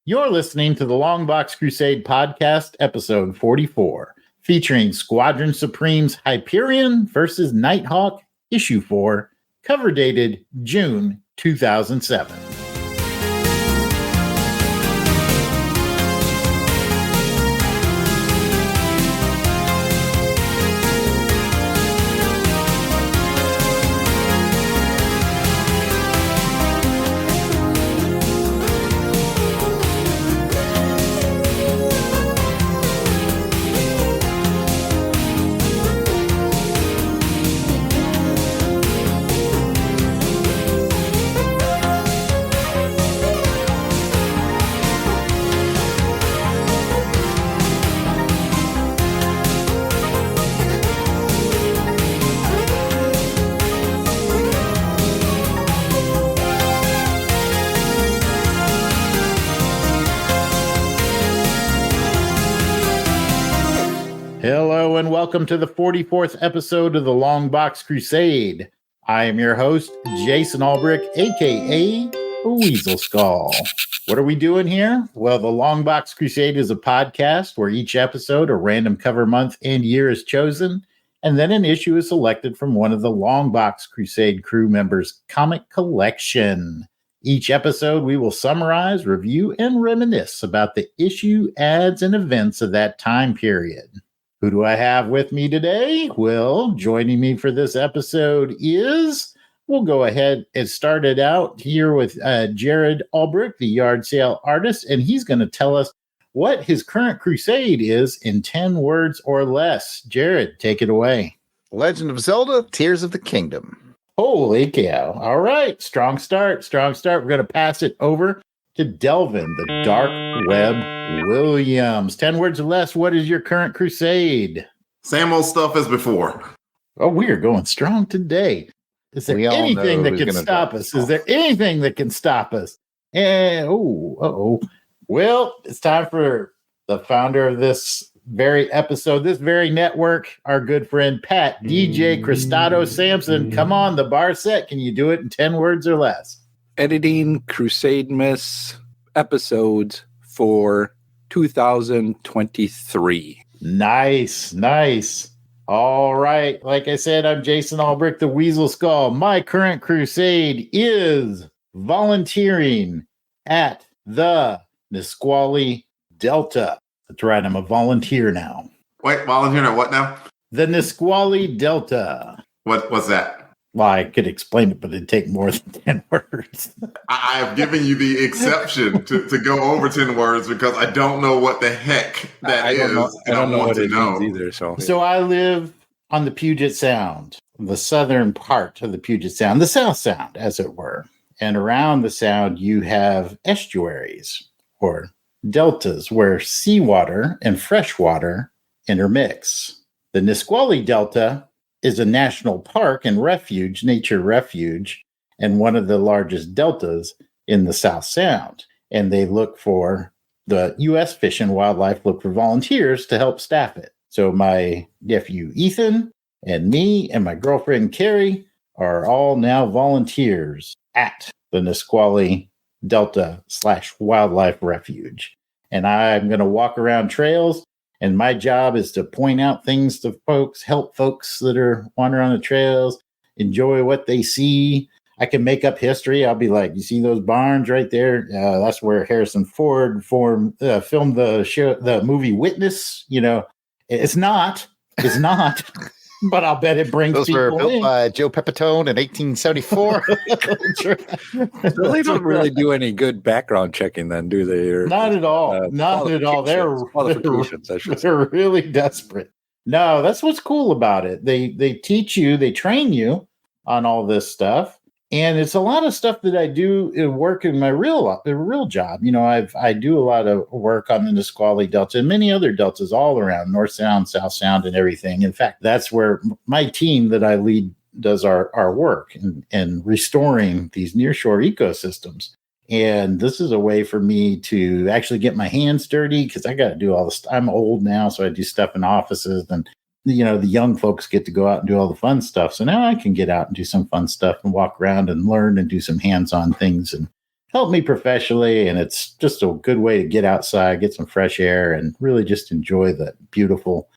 You're listening to the LONGBOX CRUSADE podcast, episode 44, featuring Squadron Supreme's Hyperion versus Nighthawk, issue 4, cover dated June 2007. Hello and welcome to the 44th episode of the LONGBOX CRUSADE. I am your host, Jason Albrick, aka Weasel Skull. What are we doing here? Well, the LONGBOX CRUSADE is a podcast where each episode, a random cover month and year is chosen, and then an issue is selected from one of the LONGBOX CRUSADE crew members' comic collection. Each episode, we will summarize, review, and reminisce about the issue, ads, and events of that time period. Who do I have with me today? Well, joining me for this episode is, we'll go ahead and start it out here with Jared Albrick, the yard sale artist, and he's going to tell us what his current crusade is in 10 words or less. Jared, take it away. Legend of Zelda, Tears of the Kingdom. Holy cow. All right, strong start. We're going to pass it over to Delvin, the Dark Web Williams. 10 words or less, what is your current crusade? Same old stuff as before. Oh, we are going strong today. Is there anything that can stop us? Is there anything that can stop us? And well, it's time for the founder of this very episode, this very network, our good friend Pat DJ Cristado Sampson. Come on, the bar set. Can you do it in 10 words or less? Editing Crusade Miss episodes for 2023. Nice. All right. Like I said, I'm Jason Albrick, the Weasel Skull. My current crusade is volunteering at the Nisqually Delta. That's right. I'm a volunteer now. Wait, volunteering at what now? The Nisqually Delta. What's that? Well, I could explain it, but it'd take more than 10 words. I have given you the exception to go over 10 words because I don't know what the heck that is. I don't know what it means either. So I live on the Puget Sound, the southern part of the Puget Sound, the South Sound, as it were. And around the Sound, you have estuaries or deltas where seawater and freshwater intermix. The Nisqually Delta is a national park and refuge, nature refuge, and one of the largest deltas in the South Sound. And they look for, the U.S. Fish and Wildlife look for volunteers to help staff it. So my nephew Ethan and me and my girlfriend Carrie are all now volunteers at the Nisqually Delta / Wildlife Refuge. And I'm going to walk around trails. And my job is to point out things to folks, help folks that are wandering on the trails, enjoy what they see. I can make up history. I'll be like, you see those barns right there? That's where Harrison Ford filmed the movie Witness. You know, it's not, but I'll bet it brings those people were built in. by Joe Pepitone in 1874. So they don't really do any good background checking then, do they? Or, not at all. Not at all. They're really desperate. No, that's what's cool about it. They teach you, they train you on all this stuff. And it's a lot of stuff that I do work in my real job. You know, I do a lot of work on the Nisqually Delta and many other deltas all around North Sound, South Sound, and everything. In fact, that's where my team that I lead does our work in restoring these nearshore ecosystems. And this is a way for me to actually get my hands dirty because I got to do all this. I'm old now, so I do stuff in offices, and you know, the young folks get to go out and do all the fun stuff. So now I can get out and do some fun stuff and walk around and learn and do some hands-on things and help me professionally. And it's just a good way to get outside, get some fresh air, and really just enjoy the beautiful,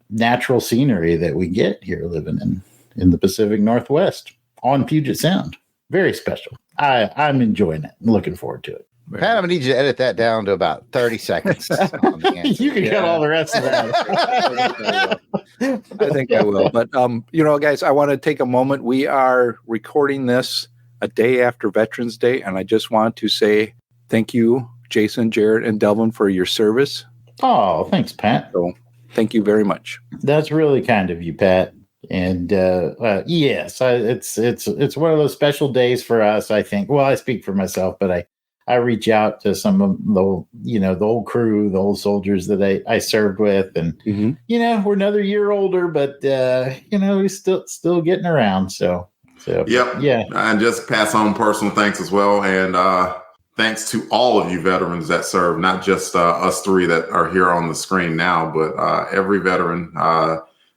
natural scenery that we get here living in the Pacific Northwest on Puget Sound. Very special. I'm enjoying it. I'm looking forward to it. Pat, I'm gonna need you to edit that down to about 30 seconds. You can cut all the rest of that. I think I will. But, guys, I want to take a moment. We are recording this a day after Veterans Day, and I just want to say thank you, Jason, Jared, and Delvin, for your service. Oh, thanks, Pat. So thank you very much. That's really kind of you, Pat. And yes, it's one of those special days for us, I think. Well, I speak for myself, but I reach out to some of the old crew, the old soldiers that I served with, and we're another year older, but we're still getting around. So yep, yeah, and just pass on personal thanks as well, and thanks to all of you veterans that serve, not just us three that are here on the screen now, but every veteran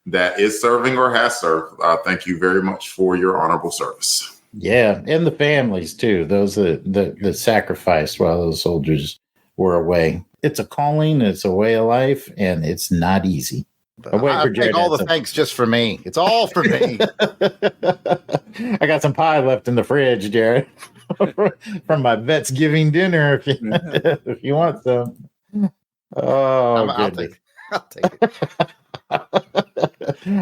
that is serving or has served. Thank you very much for your honorable service. Yeah, and the families too. Those that sacrificed while those soldiers were away. It's a calling. It's a way of life, and it's not easy. I take all the thanks just for me. It's all for me. I got some pie left in the fridge, Jared, from my Vets Giving dinner. If you want some. Oh, I'll take it.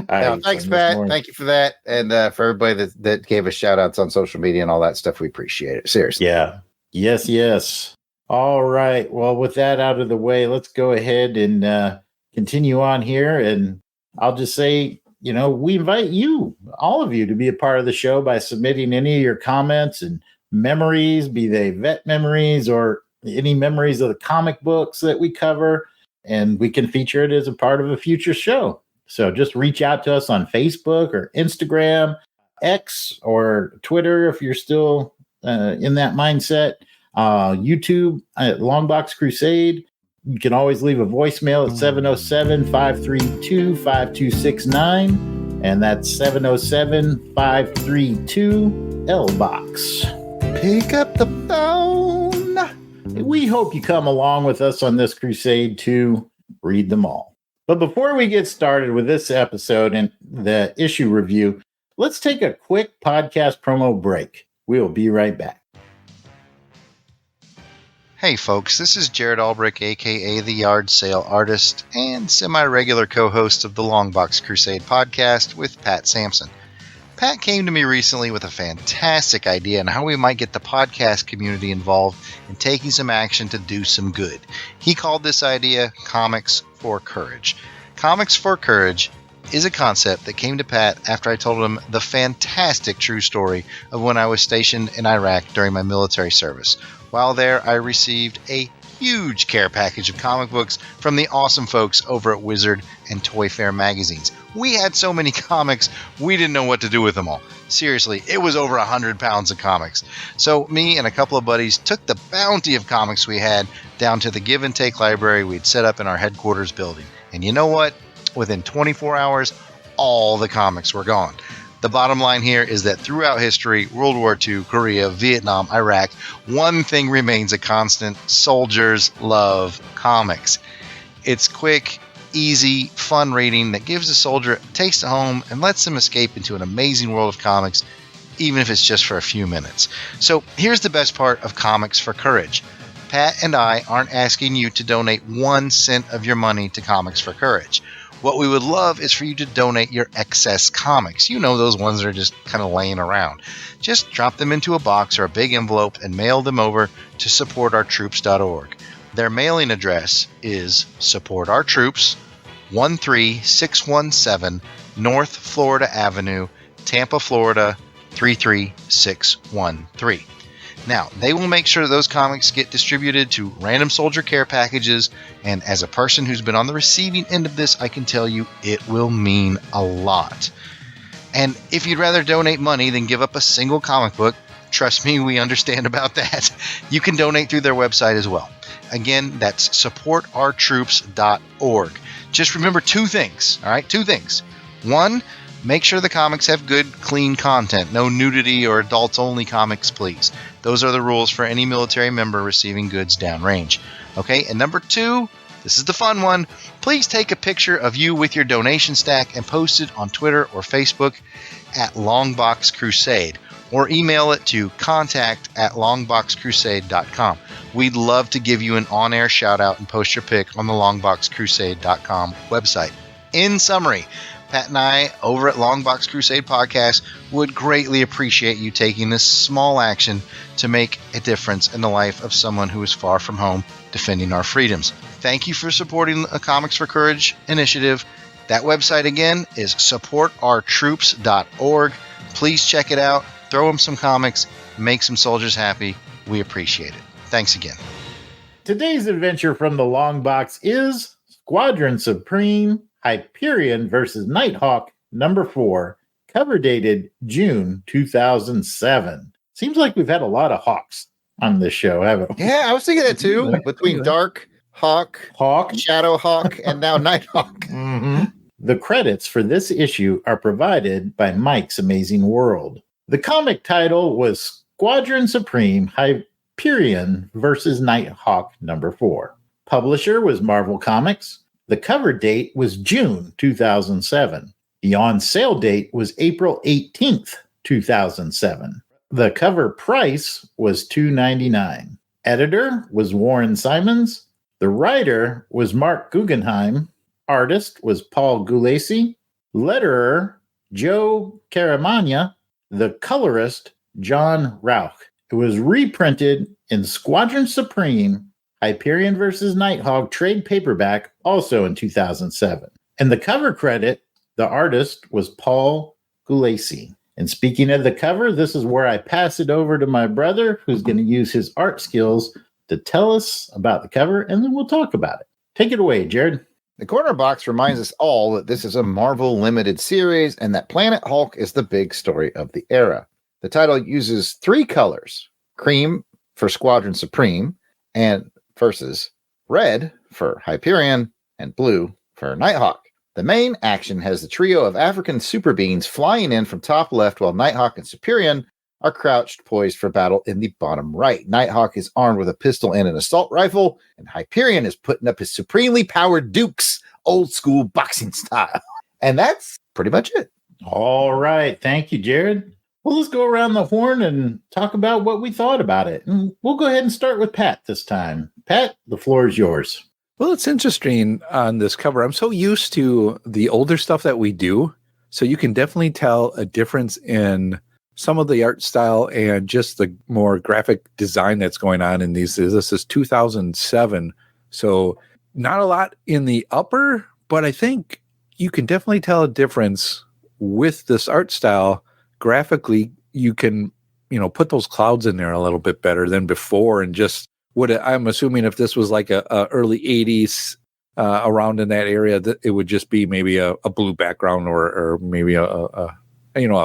Thanks, Pat. Thank you for that, and for everybody that gave us shout outs on social media and all that stuff. We appreciate it. Seriously. Yeah. Yes. All right. Well, with that out of the way, let's go ahead and continue on here. And I'll just say, we invite you, all of you, to be a part of the show by submitting any of your comments and memories, be they vet memories or any memories of the comic books that we cover. And we can feature it as a part of a future show. So just reach out to us on Facebook or Instagram, X, or Twitter if you're still in that mindset. YouTube at LONGBOX CRUSADE. You can always leave a voicemail at 707-532-5269. And that's 707-532-LBOX. Pick up the phone. We hope you come along with us on this crusade to read them all. But before we get started with this episode and the issue review, let's take a quick podcast promo break. We'll be right back. Hey folks, this is Jared Albrick, aka the Yard Sale Artist and semi-regular co-host of the Longbox Crusade podcast with Pat Sampson. Pat came to me recently with a fantastic idea on how we might get the podcast community involved in taking some action to do some good. He called this idea Comics for Courage. Comics for Courage is a concept that came to Pat after I told him the fantastic true story of when I was stationed in Iraq during my military service. While there, I received a huge care package of comic books from the awesome folks over at Wizard and Toy Fair magazines. We had so many comics, we didn't know what to do with them all. Seriously, it was over 100 pounds of comics. So me and a couple of buddies took the bounty of comics we had down to the Give and Take library we'd set up in our headquarters building. And you know what? Within 24 hours, all the comics were gone. The bottom line here is that throughout history, World War II, Korea, Vietnam, Iraq, one thing remains a constant: soldiers love comics. It's quick, easy, fun reading that gives a soldier a taste of home and lets them escape into an amazing world of comics, even if it's just for a few minutes. So here's the best part of Comics for Courage. Pat and I aren't asking you to donate 1 cent of your money to Comics for Courage. What we would love is for you to donate your excess comics. You know, those ones that are just kind of laying around. Just drop them into a box or a big envelope and mail them over to supportourtroops.org. Their mailing address is Support Our Troops, 13617 North Florida Avenue, Tampa, Florida, 33613. Now, they will make sure those comics get distributed to random soldier care packages, and as a person who's been on the receiving end of this, I can tell you it will mean a lot. And if you'd rather donate money than give up a single comic book, trust me, we understand about that. You can donate through their website as well. Again, that's supportourtroops.org. Just remember 2 things, all right? 2 things. 1, Make sure the comics have good, clean content. No nudity or adults-only comics, please. Those are the rules for any military member receiving goods downrange. Okay, and number 2, this is the fun one. Please take a picture of you with your donation stack and post it on Twitter or Facebook at LONGBOX CRUSADE, or email it to contact@longboxcrusade.com. We'd love to give you an on-air shout-out and post your pic on the longboxcrusade.com website. In summary, Pat and I over at Longbox Crusade Podcast would greatly appreciate you taking this small action to make a difference in the life of someone who is far from home defending our freedoms. Thank you for supporting a Comics for Courage initiative. That website again is supportourtroops.org. Please check it out. Throw them some comics. Make some soldiers happy. We appreciate it. Thanks again. Today's adventure from the Long Box is Squadron Supreme, Hyperion versus Nighthawk, number 4, cover dated June 2007. Seems like we've had a lot of Hawks on this show, haven't we? Yeah, I was thinking that too. Between Dark, Hawk, Shadow Hawk, and now Nighthawk. Mm-hmm. The credits for this issue are provided by Mike's Amazing World. The comic title was Squadron Supreme, Hyperion versus Nighthawk, number 4. Publisher was Marvel Comics. The cover date was June 2007. The on-sale date was April 18th, 2007. The cover price was $2.99. Editor was Warren Simons. The writer was Mark Guggenheim. Artist was Paul Gulacy. Letterer, Joe Caramagna. The colorist, John Rauch. It was reprinted in Squadron Supreme, Hyperion vs. Nighthawk trade paperback, also in 2007. And the cover credit, the artist was Paul Gulacy. And speaking of the cover, this is where I pass it over to my brother, who's going to use his art skills to tell us about the cover, and then we'll talk about it. Take it away, Jared. The corner box reminds us all that this is a Marvel limited series and that Planet Hulk is the big story of the era. The title uses 3 colors: cream for Squadron Supreme, and versus red for Hyperion, and blue for Nighthawk. The main action has the trio of African super beings flying in from top left, while Nighthawk and Hyperion are crouched poised for battle in the bottom right. Nighthawk is armed with a pistol and an assault rifle, and Hyperion is putting up his supremely powered Dukes, old school boxing style. And that's pretty much it. All right. Thank you, Jared. Well, let's go around the horn and talk about what we thought about it. And we'll go ahead and start with Pat this time. Pat, the floor is yours. Well, it's interesting on this cover. I'm so used to the older stuff that we do, so you can definitely tell a difference in some of the art style and just the more graphic design that's going on in these. This is 2007, so not a lot in the upper, but I think you can definitely tell a difference with this art style. Graphically, you can, put those clouds in there a little bit better than before, and just I'm assuming if this was like a early 80s around in that area, that it would just be maybe a blue background or maybe a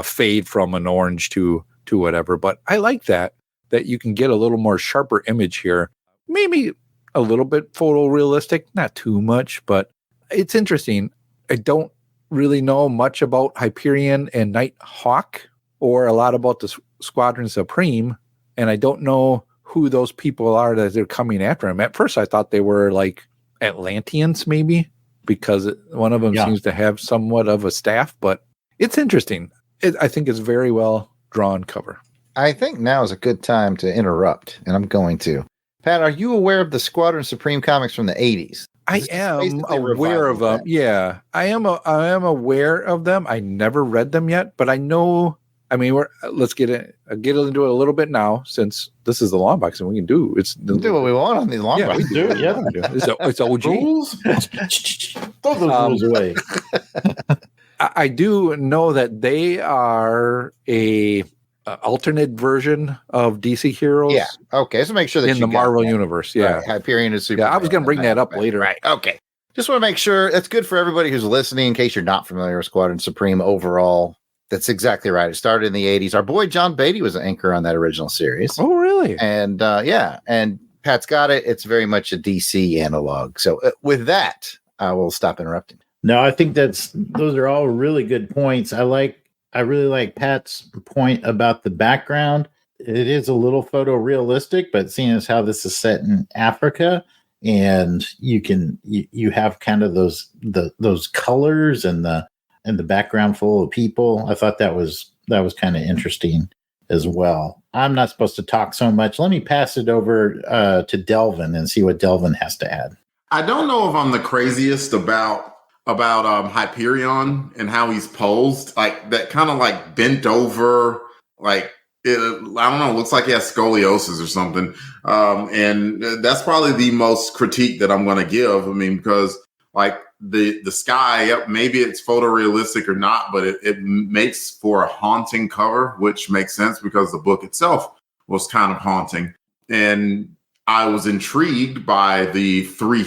fade from an orange to whatever. But I like that you can get a little more sharper image here. Maybe a little bit photorealistic, not too much, but it's interesting. I don't really know much about Hyperion and Nighthawk or a lot about the Squadron Supreme, and I don't know who those people are that they're coming after him. At first, I thought they were like Atlanteans, maybe, because one of them seems to have somewhat of a staff, but it's interesting. I think it's very well drawn cover. I think now is a good time to interrupt, and I'm going to. Pat, are you aware of the Squadron Supreme comics from the 80s? I am aware of them. Yeah, I am aware of them. I never read them yet, but I know. I mean, let's get into it a little bit now, since this is the long box, and we can do what we want on the long box. We do, yeah. It's OG. Rules? Throw those rules away. I do know that they are a alternate version of DC heroes. Yeah. Okay. So make sure that in the Marvel universe. Yeah. Right. Hyperion is super. Yeah, I was going to bring that up later. Right. Okay. Just want to make sure that's good for everybody who's listening. In case you're not familiar with Squadron Supreme overall, that's exactly right. It started in the 80s. Our boy John Beatty was an anchor on that original series. Oh, really? And and Pat's got it. It's very much a DC analog. So with that, I will stop interrupting. No, I think those are all really good points. I really like Pat's point about the background. It is a little photorealistic, but seeing as how this is set in Africa, and you have kind of those colors and the background full of people. I thought that was kind of interesting as well. I'm not supposed to talk so much. Let me pass it over to Delvin and see what Delvin has to add. I don't know if I'm the craziest about Hyperion and how he's posed, like that kind of like bent over, like I don't know, looks like he has scoliosis or something. And that's probably the most critique that I'm going to give. I mean, because like the sky, yep, maybe it's photorealistic or not, but it makes for a haunting cover, which makes sense because the book itself was kind of haunting. And I was intrigued by the three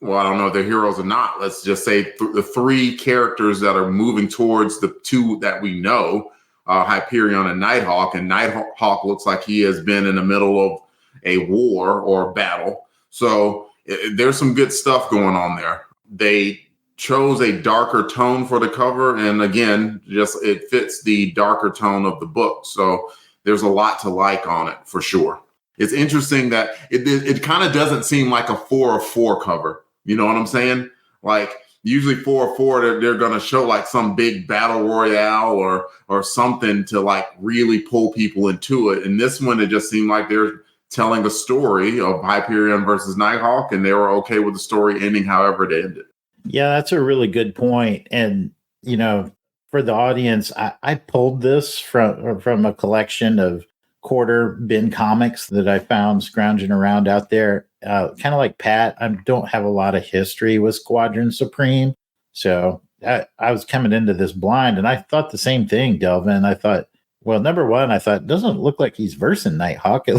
well, I don't know if they're heroes or not. Let's just say the three characters that are moving towards the two that we know, Hyperion and Nighthawk. And Nighthawk looks like he has been in the middle of a war or a battle. So there's some good stuff going on there. They chose a darker tone for the cover. And again, just it fits the darker tone of the book. So there's a lot to like on it for sure. It's interesting that it kind of doesn't seem like a 404 cover. You know what I'm saying? Like usually 404, they're going to show like some big battle royale or something to like really pull people into it. And this one, it just seemed like they're telling a story of Hyperion versus Nighthawk, and they were okay with the story ending however it ended. Yeah, that's a really good point. And, you know, for the audience, I pulled this from a collection of quarter bin comics that I found scrounging around out there. Kind of like Pat, I don't have a lot of history with Squadron Supreme. So I was coming into this blind, and I thought the same thing, Delvin. I thought, well, number one, I thought, it doesn't look like he's versing Nighthawk. It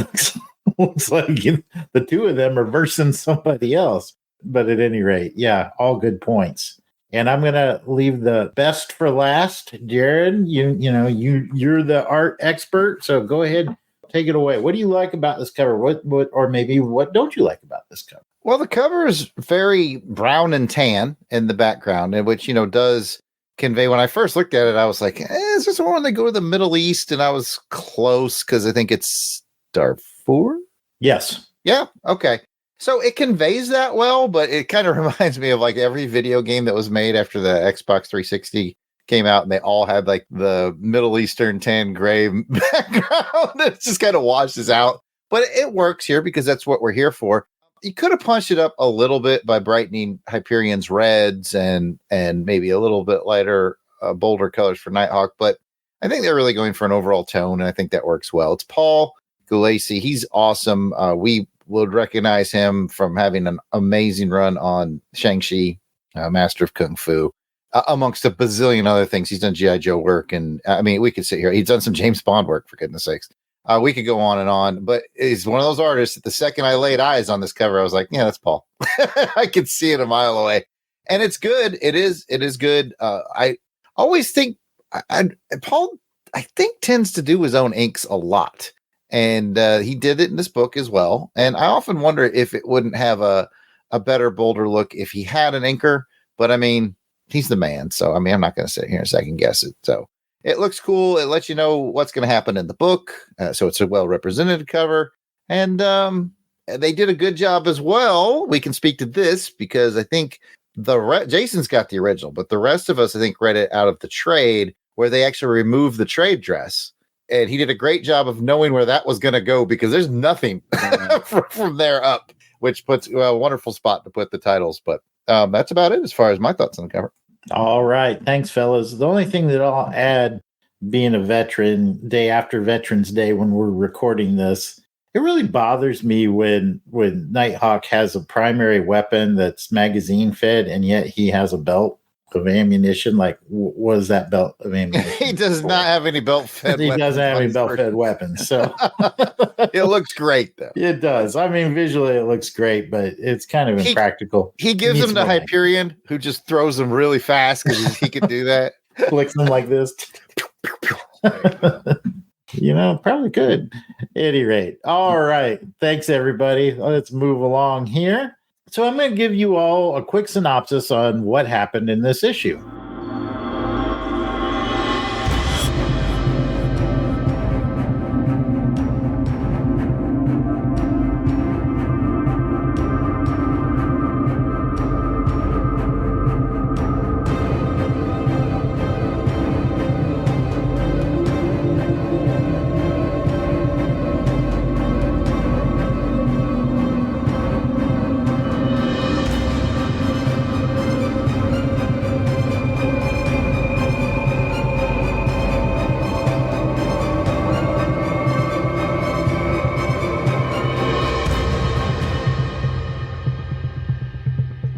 looks like the two of them are versing somebody else. But at any rate, yeah, all good points. And I'm going to leave the best for last. Jared, you're the art expert, so go ahead, take it away. What do you like about this cover? What or maybe what don't you like about this cover? Well, the cover is very brown and tan in the background, and which does convey. When I first looked at it, I was like, is this one they go to the Middle East? And I was close because I think it's Darfur. Yes. Yeah. Okay. So it conveys that well, but it kind of reminds me of like every video game that was made after the Xbox 360 came out, and they all had like the Middle Eastern tan gray background. It just kind of washes out, but it works here because that's what we're here for. You could have punched it up a little bit by brightening Hyperion's reds and maybe a little bit lighter, bolder colors for Nighthawk, but I think they're really going for an overall tone, and I think that works well. It's Paul Gulacy. He's awesome. We would recognize him from having an amazing run on Shang-Chi, Master of Kung Fu, amongst a bazillion other things. He's done G.I. Joe work, and I mean, we could sit here. He's done some James Bond work, for goodness sakes. We could go on and on, but he's one of those artists that the second I laid eyes on this cover, I was like, yeah, that's Paul. I could see it a mile away. And it's good. It is good. I always think Paul, I think, tends to do his own inks a lot. And he did it in this book as well. And I often wonder if it wouldn't have a better, bolder look if he had an inker. But I mean, he's the man. So, I mean, I'm not going to sit here and second guess it. So it looks cool. It lets you know what's going to happen in the book. So it's a well-represented cover. And they did a good job as well. We can speak to this because I think Jason's got the original, but the rest of us, I think, read it out of the trade where they actually removed the trade dress. And he did a great job of knowing where that was going to go because there's nothing from there up, which puts a wonderful spot to put the titles. But that's about it as far as my thoughts on the cover. All right. Thanks, fellas. The only thing that I'll add, being a veteran, day after Veterans Day when we're recording this, it really bothers me when Nighthawk has a primary weapon that's magazine fed, and yet he has a belt of ammunition. Like, what is that belt of ammunition? He does not have any belt fed. He doesn't have any belt fed weapons. So it looks great, though. It does. I mean, visually it looks great, but it's kind of impractical. He gives them to Hyperion, who just throws them really fast because he can do that. Flicks them like this. Probably could. At any rate. All right. Thanks, everybody. Let's move along here. So I'm going to give you all a quick synopsis on what happened in this issue.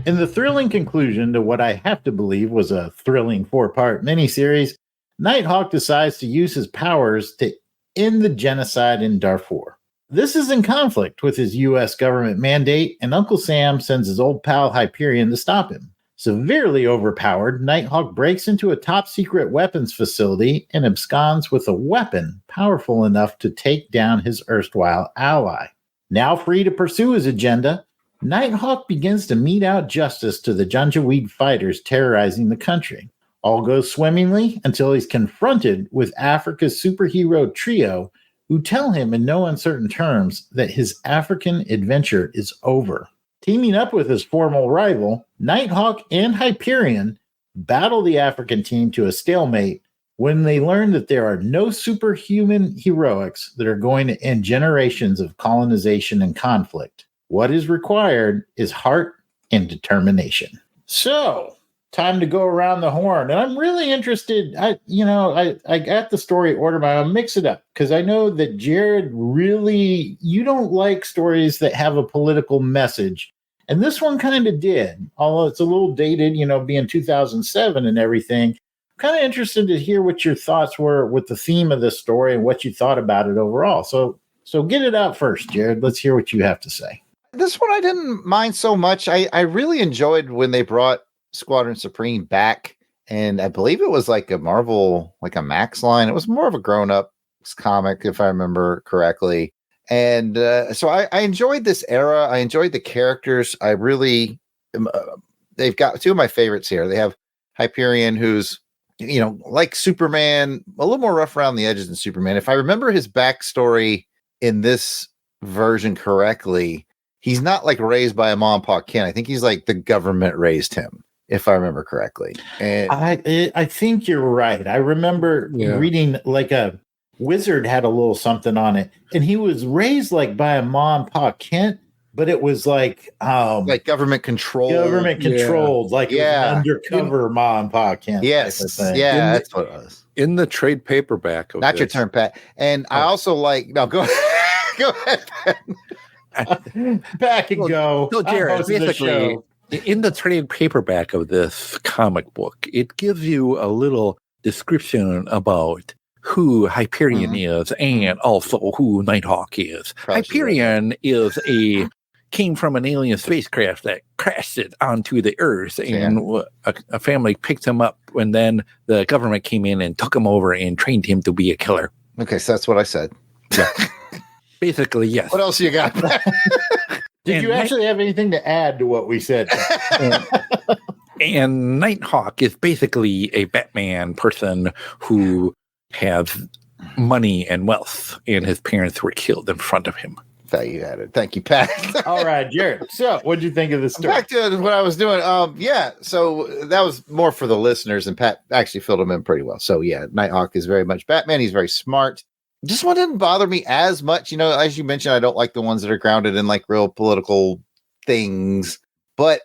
In the thrilling conclusion to what I have to believe was a thrilling 4-part miniseries, Nighthawk decides to use his powers to end the genocide in Darfur. This is in conflict with his U.S. government mandate, and Uncle Sam sends his old pal Hyperion to stop him. Severely overpowered, Nighthawk breaks into a top-secret weapons facility and absconds with a weapon powerful enough to take down his erstwhile ally. Now free to pursue his agenda, Nighthawk begins to mete out justice to the Janjaweed fighters terrorizing the country. All goes swimmingly until he's confronted with Africa's superhero trio, who tell him in no uncertain terms that his African adventure is over. Teaming up with his former rival, Nighthawk and Hyperion battle the African team to a stalemate when they learn that there are no superhuman heroics that are going to end generations of colonization and conflict. What is required is heart and determination. So, time to go around the horn. And I'm really interested. I got the story order, but I'll mix it up because I know that Jared you don't like stories that have a political message. And this one kind of did, although it's a little dated, being 2007 and everything. I'm kind of interested to hear what your thoughts were with the theme of this story and what you thought about it overall. So get it out first, Jared. Let's hear what you have to say. This one I didn't mind so much. I really enjoyed when they brought Squadron Supreme back, and I believe it was like a Marvel, like a Max line. It was more of a grown-up comic, if I remember correctly. And so I enjoyed this era. I enjoyed the characters. I really, they've got two of my favorites here. They have Hyperion, who's, like Superman, a little more rough around the edges than Superman. If I remember his backstory in this version correctly, he's not like raised by a mom and pop Ken. I think he's like the government raised him, if I remember correctly. And I think you're right. I remember reading like a Wizard had a little something on it, and he was raised like by a mom and pop Kent, but it was like government controlled. Like it was an undercover mom and pop Kent. Yes, that's what it was. In the trade paperback of Not your turn, Pat. And I also go ahead, Pat. Back and go. So, Jared, basically, in the trade paperback of this comic book, it gives you a little description about who Hyperion is and also who Nighthawk is. Hyperion came from an alien spacecraft that crashed it onto the Earth, and a family picked him up, and then the government came in and took him over and trained him to be a killer. Okay, so that's what I said. Yeah. Basically, yes. What else you got? Did you actually have anything to add to what we said? And Nighthawk is basically a Batman person who has money and wealth, and his parents were killed in front of him. Value added. Thank you, Pat. All right, Jared. So, what did you think of the story? Back to what I was doing. So that was more for the listeners, and Pat actually filled them in pretty well. So, Nighthawk is very much Batman. He's very smart. Just one didn't bother me as much. As you mentioned, I don't like the ones that are grounded in like real political things, but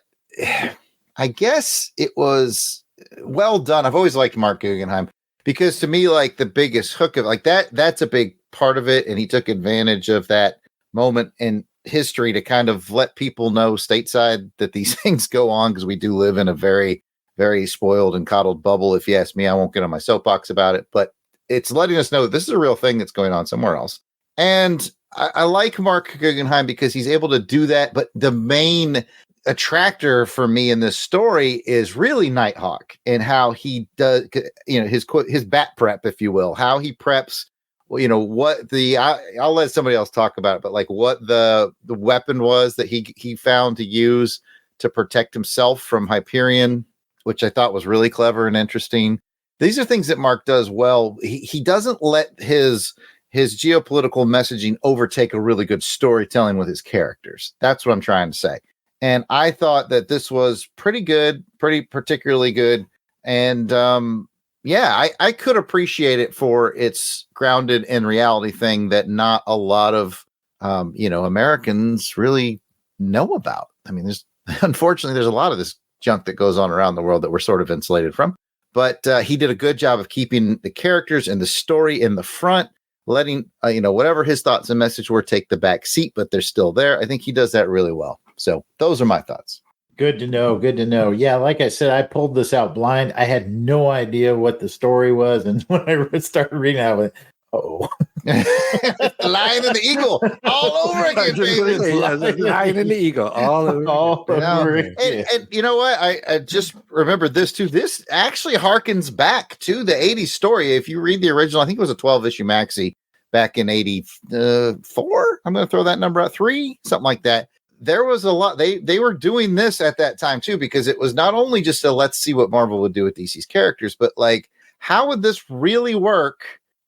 I guess it was well done. I've always liked Mark Guggenheim because to me, like the biggest hook of like that's a big part of it. And he took advantage of that moment in history to kind of let people know stateside that these things go on, because we do live in a very, very spoiled and coddled bubble. If you ask me, I won't get on my soapbox about it, but it's letting us know that this is a real thing that's going on somewhere else. And I like Mark Guggenheim because he's able to do that. But the main attractor for me in this story is really Nighthawk and how he does, his bat prep, if you will, how he preps what I'll let somebody else talk about it, but like what the weapon was that he found to use to protect himself from Hyperion, which I thought was really clever and interesting. These are things that Mark does well. He doesn't let his geopolitical messaging overtake a really good storytelling with his characters. That's what I'm trying to say. And I thought that this was pretty good, pretty particularly good. And I could appreciate it for its grounded in reality thing that not a lot of Americans really know about. I mean, unfortunately there's a lot of this junk that goes on around the world that we're sort of insulated from. But he did a good job of keeping the characters and the story in the front, letting whatever his thoughts and message were take the back seat, but they're still there. I think he does that really well. So those are my thoughts. Good to know. Good to know. Yeah, like I said, I pulled this out blind. I had no idea what the story was, and when I started reading, I went, "Oh, the lion and the eagle all over again, baby." The lion and the eagle all over again. And you know what? I just remembered this too. This actually harkens back to the '80s story. If you read the original, I think it was a 12-issue maxi back in '84. I'm going to throw that number out, 3, something like that. There was a lot. They were doing this at that time too, because it was not only just let's see what Marvel would do with DC's characters, but like, how would this really work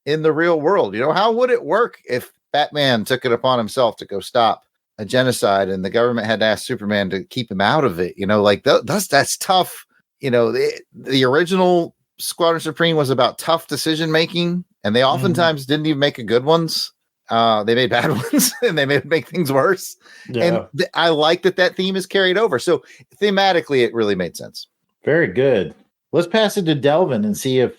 in the real world? How would it work if Batman took it upon himself to go stop a genocide and the government had to ask Superman to keep him out of it? That's tough. The original Squadron Supreme was about tough decision making, and they oftentimes didn't even make good ones. They made bad ones and they make things worse. Yeah. And I like that theme is carried over. So thematically, it really made sense. Very good. Let's pass it to Delvin and see if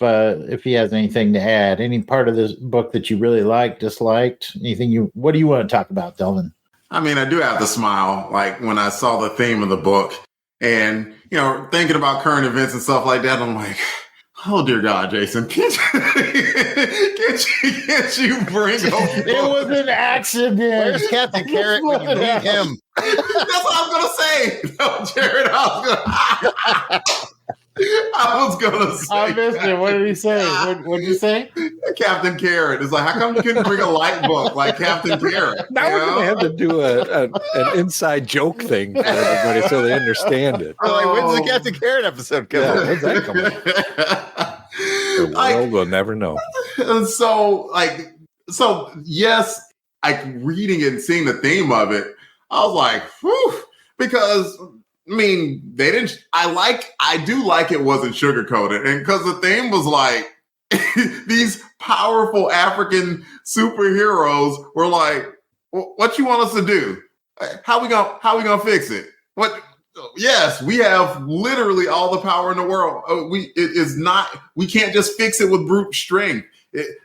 he has anything to add. Any part of this book that you really liked, disliked, anything what do you want to talk about, Delvin? I mean, I do have to smile, like when I saw the theme of the book and, thinking about current events and stuff like that. I'm like, oh dear God, Jason, can't you bring home? It was an accident. Where's Captain Carrot when you need him? That's what I was gonna say. No, Jared, I was gonna say. I missed it. What did he say? What did you say? Captain Carrot. It's like, how come you couldn't bring a light book like Captain Carrot? Now we're gonna have to do an inside joke thing for everybody so they understand it. When's the Captain Carrot episode coming? Yeah, when's that coming? The world will never know. So yes, reading it and seeing the theme of it, I was like, whew, because I mean, they didn't. I do like it wasn't sugarcoated, and because the theme was like these powerful African superheroes were like, "What you want us to do? How we gonna fix it? What? Yes, we have literally all the power in the world. We can't just fix it with brute strength.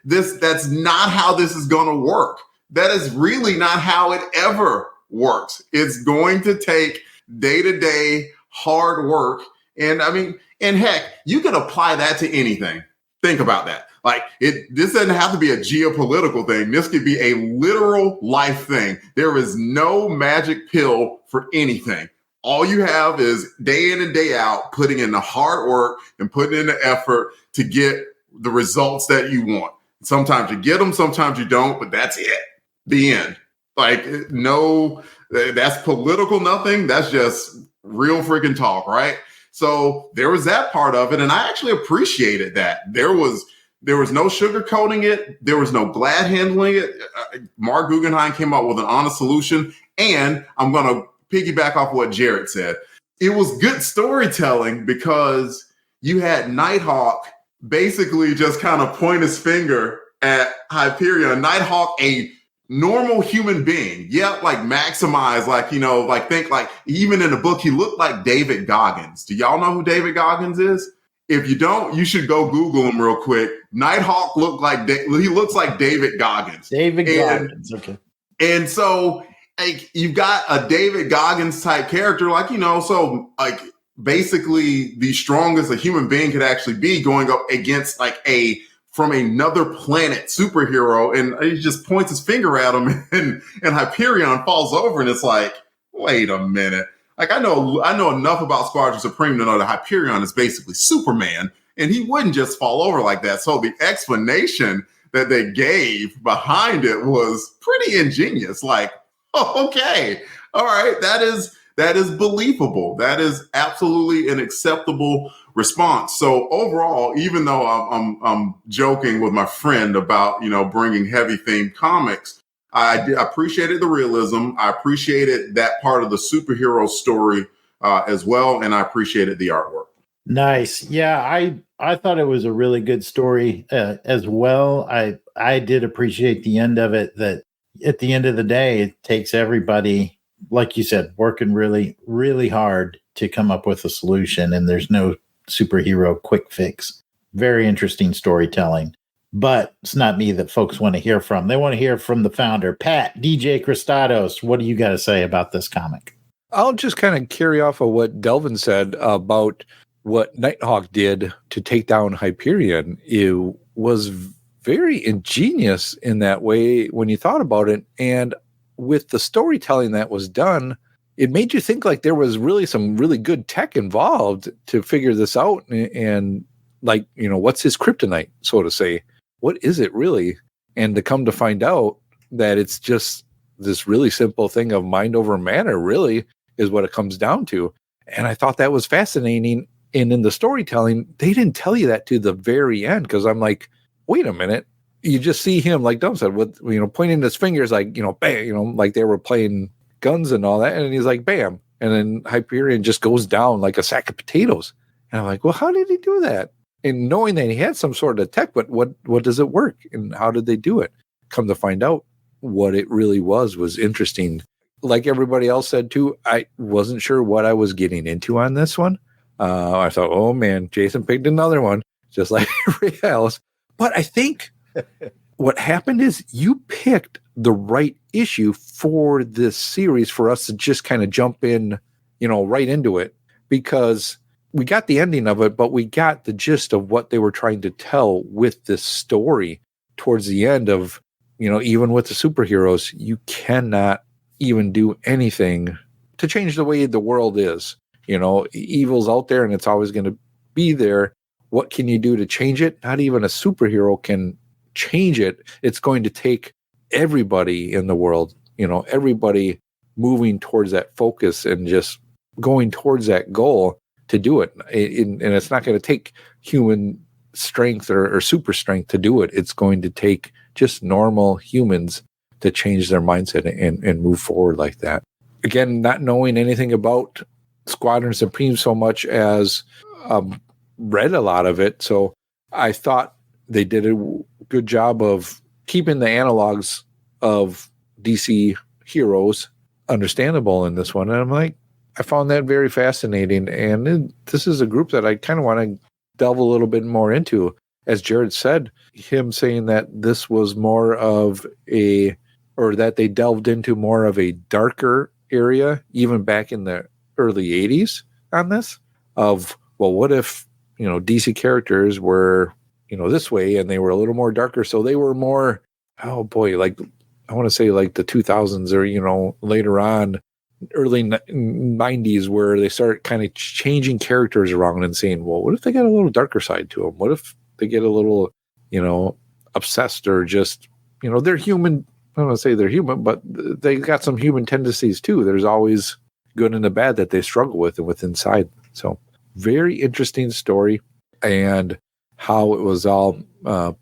That's not how this is gonna work. That is really not how it ever works. It's going to take day-to-day hard work. And I mean, and heck, you can apply that to anything. Think about that. Like this doesn't have to be a geopolitical thing. This could be a literal life thing. There is no magic pill for anything. All you have is day in and day out, putting in the hard work and putting in the effort to get the results that you want. Sometimes you get them, sometimes you don't, but that's it. The end. Like, no, that's political nothing. That's just real freaking talk, right? So there was that part of it, and I actually appreciated that. There was no sugarcoating it. There was no glad handling it. Mark Guggenheim came up with an honest solution, and I'm going to piggyback off what Jared said. It was good storytelling because you had Nighthawk basically just kind of point his finger at Hyperion. Nighthawk, a normal human being. Yeah, like maximize, like, like think like even in the book, he looked like David Goggins. Do y'all know who David Goggins is? If you don't, you should go Google him real quick. Nighthawk he looks like David Goggins. Goggins, okay. And so like you've got a David Goggins type character, like, so like basically the strongest a human being could actually be going up against like from another planet superhero, and he just points his finger at him and Hyperion falls over, and it's like, wait a minute. Like I know enough about Squadron Supreme to know that Hyperion is basically Superman, and he wouldn't just fall over like that. So the explanation that they gave behind it was pretty ingenious. Like, oh, okay, all right, that is believable. That is absolutely an acceptable response. So overall, even though I'm joking with my friend about bringing heavy themed comics, I appreciated the realism. I appreciated that part of the superhero story as well, and I appreciated the artwork. Nice. Yeah, I thought it was a really good story as well. I did appreciate the end of it, that at the end of the day, it takes everybody, like you said, working really, really hard to come up with a solution, and there's no superhero quick fix. Very interesting storytelling. But it's not me that folks want to hear from. They want to hear from the founder, Pat, DJ Christados. What do you got to say about this comic? I'll just kind of carry off of what Delvin said about what Nighthawk did to take down Hyperion. It was very ingenious in that way when you thought about it. And with the storytelling that was done, it made you think like there was really some really good tech involved to figure this out. And like, what's his kryptonite, so to say? What is it really? And to come to find out that it's just this really simple thing of mind over matter, really, is what it comes down to. And I thought that was fascinating. And in the storytelling, they didn't tell you that to the very end, because I'm like, wait a minute. You just see him, like Dom said, with pointing his fingers, like, bam, like they were playing guns and all that. And he's like, bam. And then Hyperion just goes down like a sack of potatoes. And I'm like, well, how did he do that? And knowing that he had some sort of tech, but what does it work? And how did they do it? Come to find out, what it really was interesting. Like everybody else said too, I wasn't sure what I was getting into on this one. I thought, oh man, Jason picked another one, just like everybody else. But I think what happened is you picked the right issue for this series for us to just kind of jump in, right into it, because we got the ending of it, but we got the gist of what they were trying to tell with this story towards the end of, even with the superheroes, you cannot even do anything to change the way the world is. Evil's out there and it's always going to be there. What can you do to change it? Not even a superhero can change it. It's going to take everybody in the world, everybody moving towards that focus and just going towards that goal to do it. And it's not going to take human strength or super strength to do it. It's going to take just normal humans to change their mindset and move forward like that. Again, not knowing anything about Squadron Supreme so much as read a lot of it. So I thought they did a good job of keeping the analogs of DC heroes understandable in this one. And I'm like, I found that very fascinating. And this is a group that I kind of want to delve a little bit more into. As Jared said, him saying that this was more of or that they delved into more of a darker area, even back in the early 80s on this, of, well, what if, DC characters were, this way and they were a little more darker. So they were more, oh boy, like, I want to say like the 2000s or, later on, early 90s, where they start kind of changing characters around and saying, well, what if they got a little darker side to them? What if they get a little, obsessed, or just, they're human. I don't want to say they're human, but they got some human tendencies too. There's always good and the bad that they struggle with and with inside. So very interesting story, and how it was all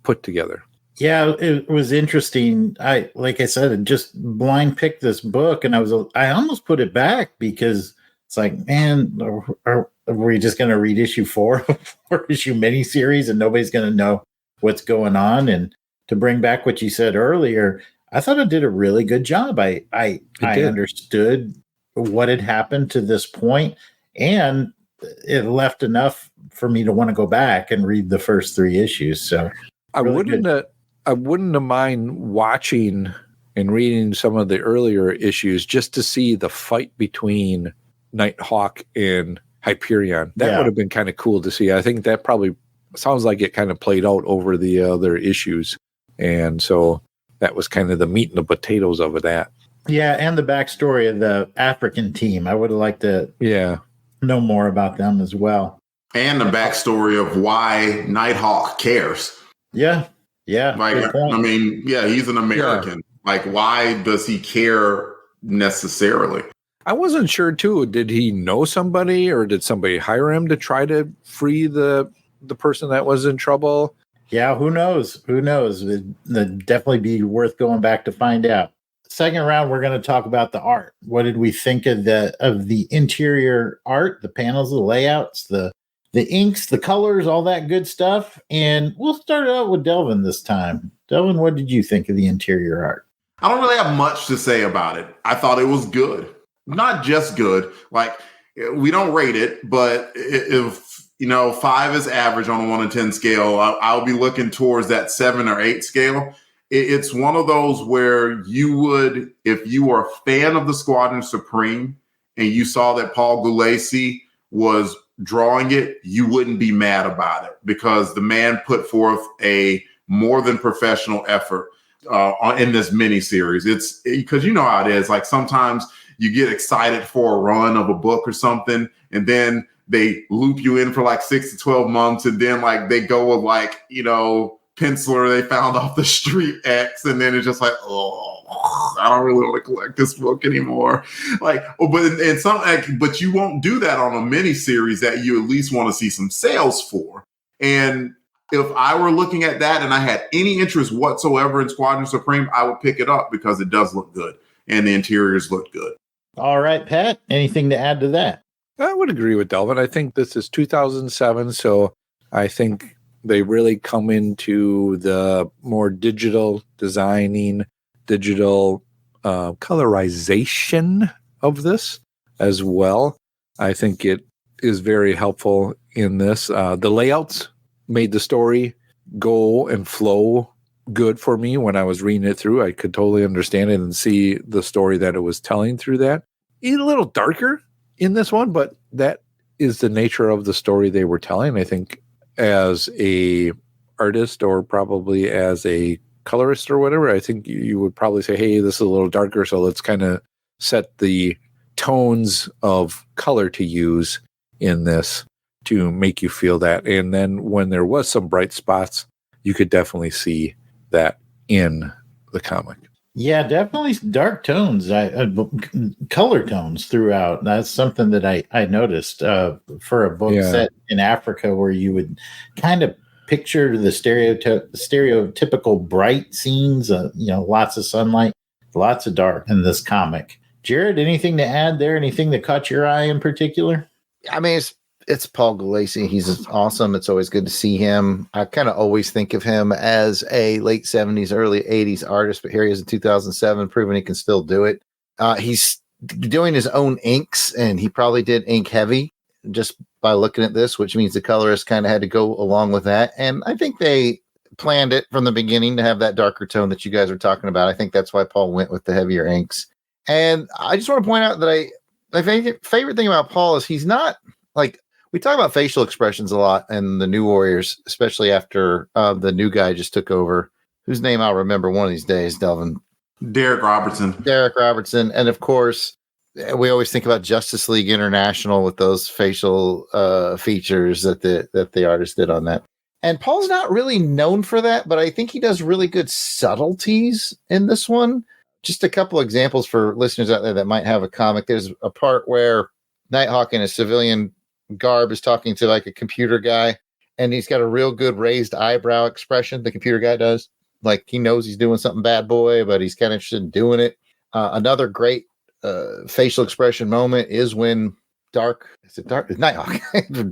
put together. Yeah, it was interesting. Like I said, just blind picked this book, and I almost put it back, because it's like, man, are we just going to read issue 4 or issue miniseries, and nobody's going to know what's going on? And to bring back what you said earlier, I thought it did a really good job. I understood what had happened to this point, and it left enough for me to want to go back and read the first 3 issues. So I wouldn't have mind watching and reading some of the earlier issues just to see the fight between Nighthawk and Hyperion. That would have been kind of cool to see. I think that probably sounds like it kind of played out over the other issues. And so that was kind of the meat and the potatoes of that. Yeah, and the backstory of the African team. I would have liked to know more about them as well. And the backstory of why Nighthawk cares. Yeah. Yeah. Like, good point. I mean, yeah, he's an American. Like, why does he care necessarily? I wasn't sure too. Did he know somebody, or did somebody hire him to try to free the person that was in trouble? Yeah, who knows? Who knows? It'd definitely be worth going back to find out. Second round, we're going to talk about the art. What did we think of the interior art, the panels, the layouts, the inks, the colors, all that good stuff? And we'll start out with Delvin this time. Delvin, what did you think of the interior art? I don't really have much to say about it. I thought it was good. Not just good. Like, we don't rate it, but if 5 is average on a 1 to 10 scale, I'll be looking towards that 7 or 8 scale. It's one of those where you would, if you were a fan of the Squadron Supreme and you saw that Paul Gulacy was drawing it, you wouldn't be mad about it, because the man put forth a more than professional effort in this miniseries. It's because you know how it is. Like, sometimes you get excited for a run of a book or something, and then they loop you in for like 6 to 12 months, and then like they go with like, penciler they found off the street X, and then it's just like, oh, I don't really want to collect this book anymore. Like, but you won't do that on a mini series that you at least want to see some sales for. And if I were looking at that and I had any interest whatsoever in Squadron Supreme, I would pick it up because it does look good and the interiors look good. All right, Pat, anything to add to that? I would agree with Delvin. I think this is 2007, so I think they really come into the more digital designing, digital colorization of this as well. I think it is very helpful in this. The layouts made the story go and flow good for me when I was reading it through. I could totally understand it and see the story that it was telling through that. It's a little darker in this one, but that is the nature of the story they were telling. I think as a artist, or probably as a colorist or whatever, I think you would probably say, hey, this is a little darker, so let's kind of set the tones of color to use in this to make you feel that. And then when there was some bright spots, you could definitely see that in the comic. Yeah, definitely dark tones, color tones throughout. That's something that I noticed for a book set in Africa, where you would kind of picture the stereotypical bright scenes, lots of sunlight, lots of dark in this comic. Jared, anything to add there? Anything that caught your eye in particular? I mean, it's Paul Gulacy. He's awesome. It's always good to see him. I kind of always think of him as a late 70s, early 80s artist, but here he is in 2007, proving he can still do it. He's doing his own inks, and he probably did ink heavy just by looking at this, which means the colorist kind of had to go along with that. And I think they planned it from the beginning to have that darker tone that you guys are talking about. I think that's why Paul went with the heavier inks. And I just want to point out that my favorite thing about Paul is he's not like, we talk about facial expressions a lot in the New Warriors, especially after the new guy just took over, whose name I'll remember one of these days, Delvin. Derek Robertson. And of course, we always think about Justice League International with those facial features that the artist did on that. And Paul's not really known for that, but I think he does really good subtleties in this one. Just a couple examples for listeners out there that might have a comic. There's a part where Nighthawk in a civilian garb is talking to like a computer guy, and he's got a real good raised eyebrow expression. The computer guy does, like he knows he's doing something bad boy, but he's kind of interested in doing it. Another great facial expression moment is when Nighthawk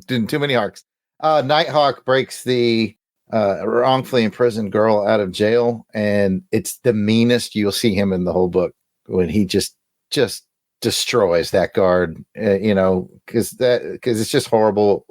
doing too many arcs. Nighthawk breaks the wrongfully imprisoned girl out of jail, and it's the meanest you'll see him in the whole book, when he just destroys that guard, because it's just horrible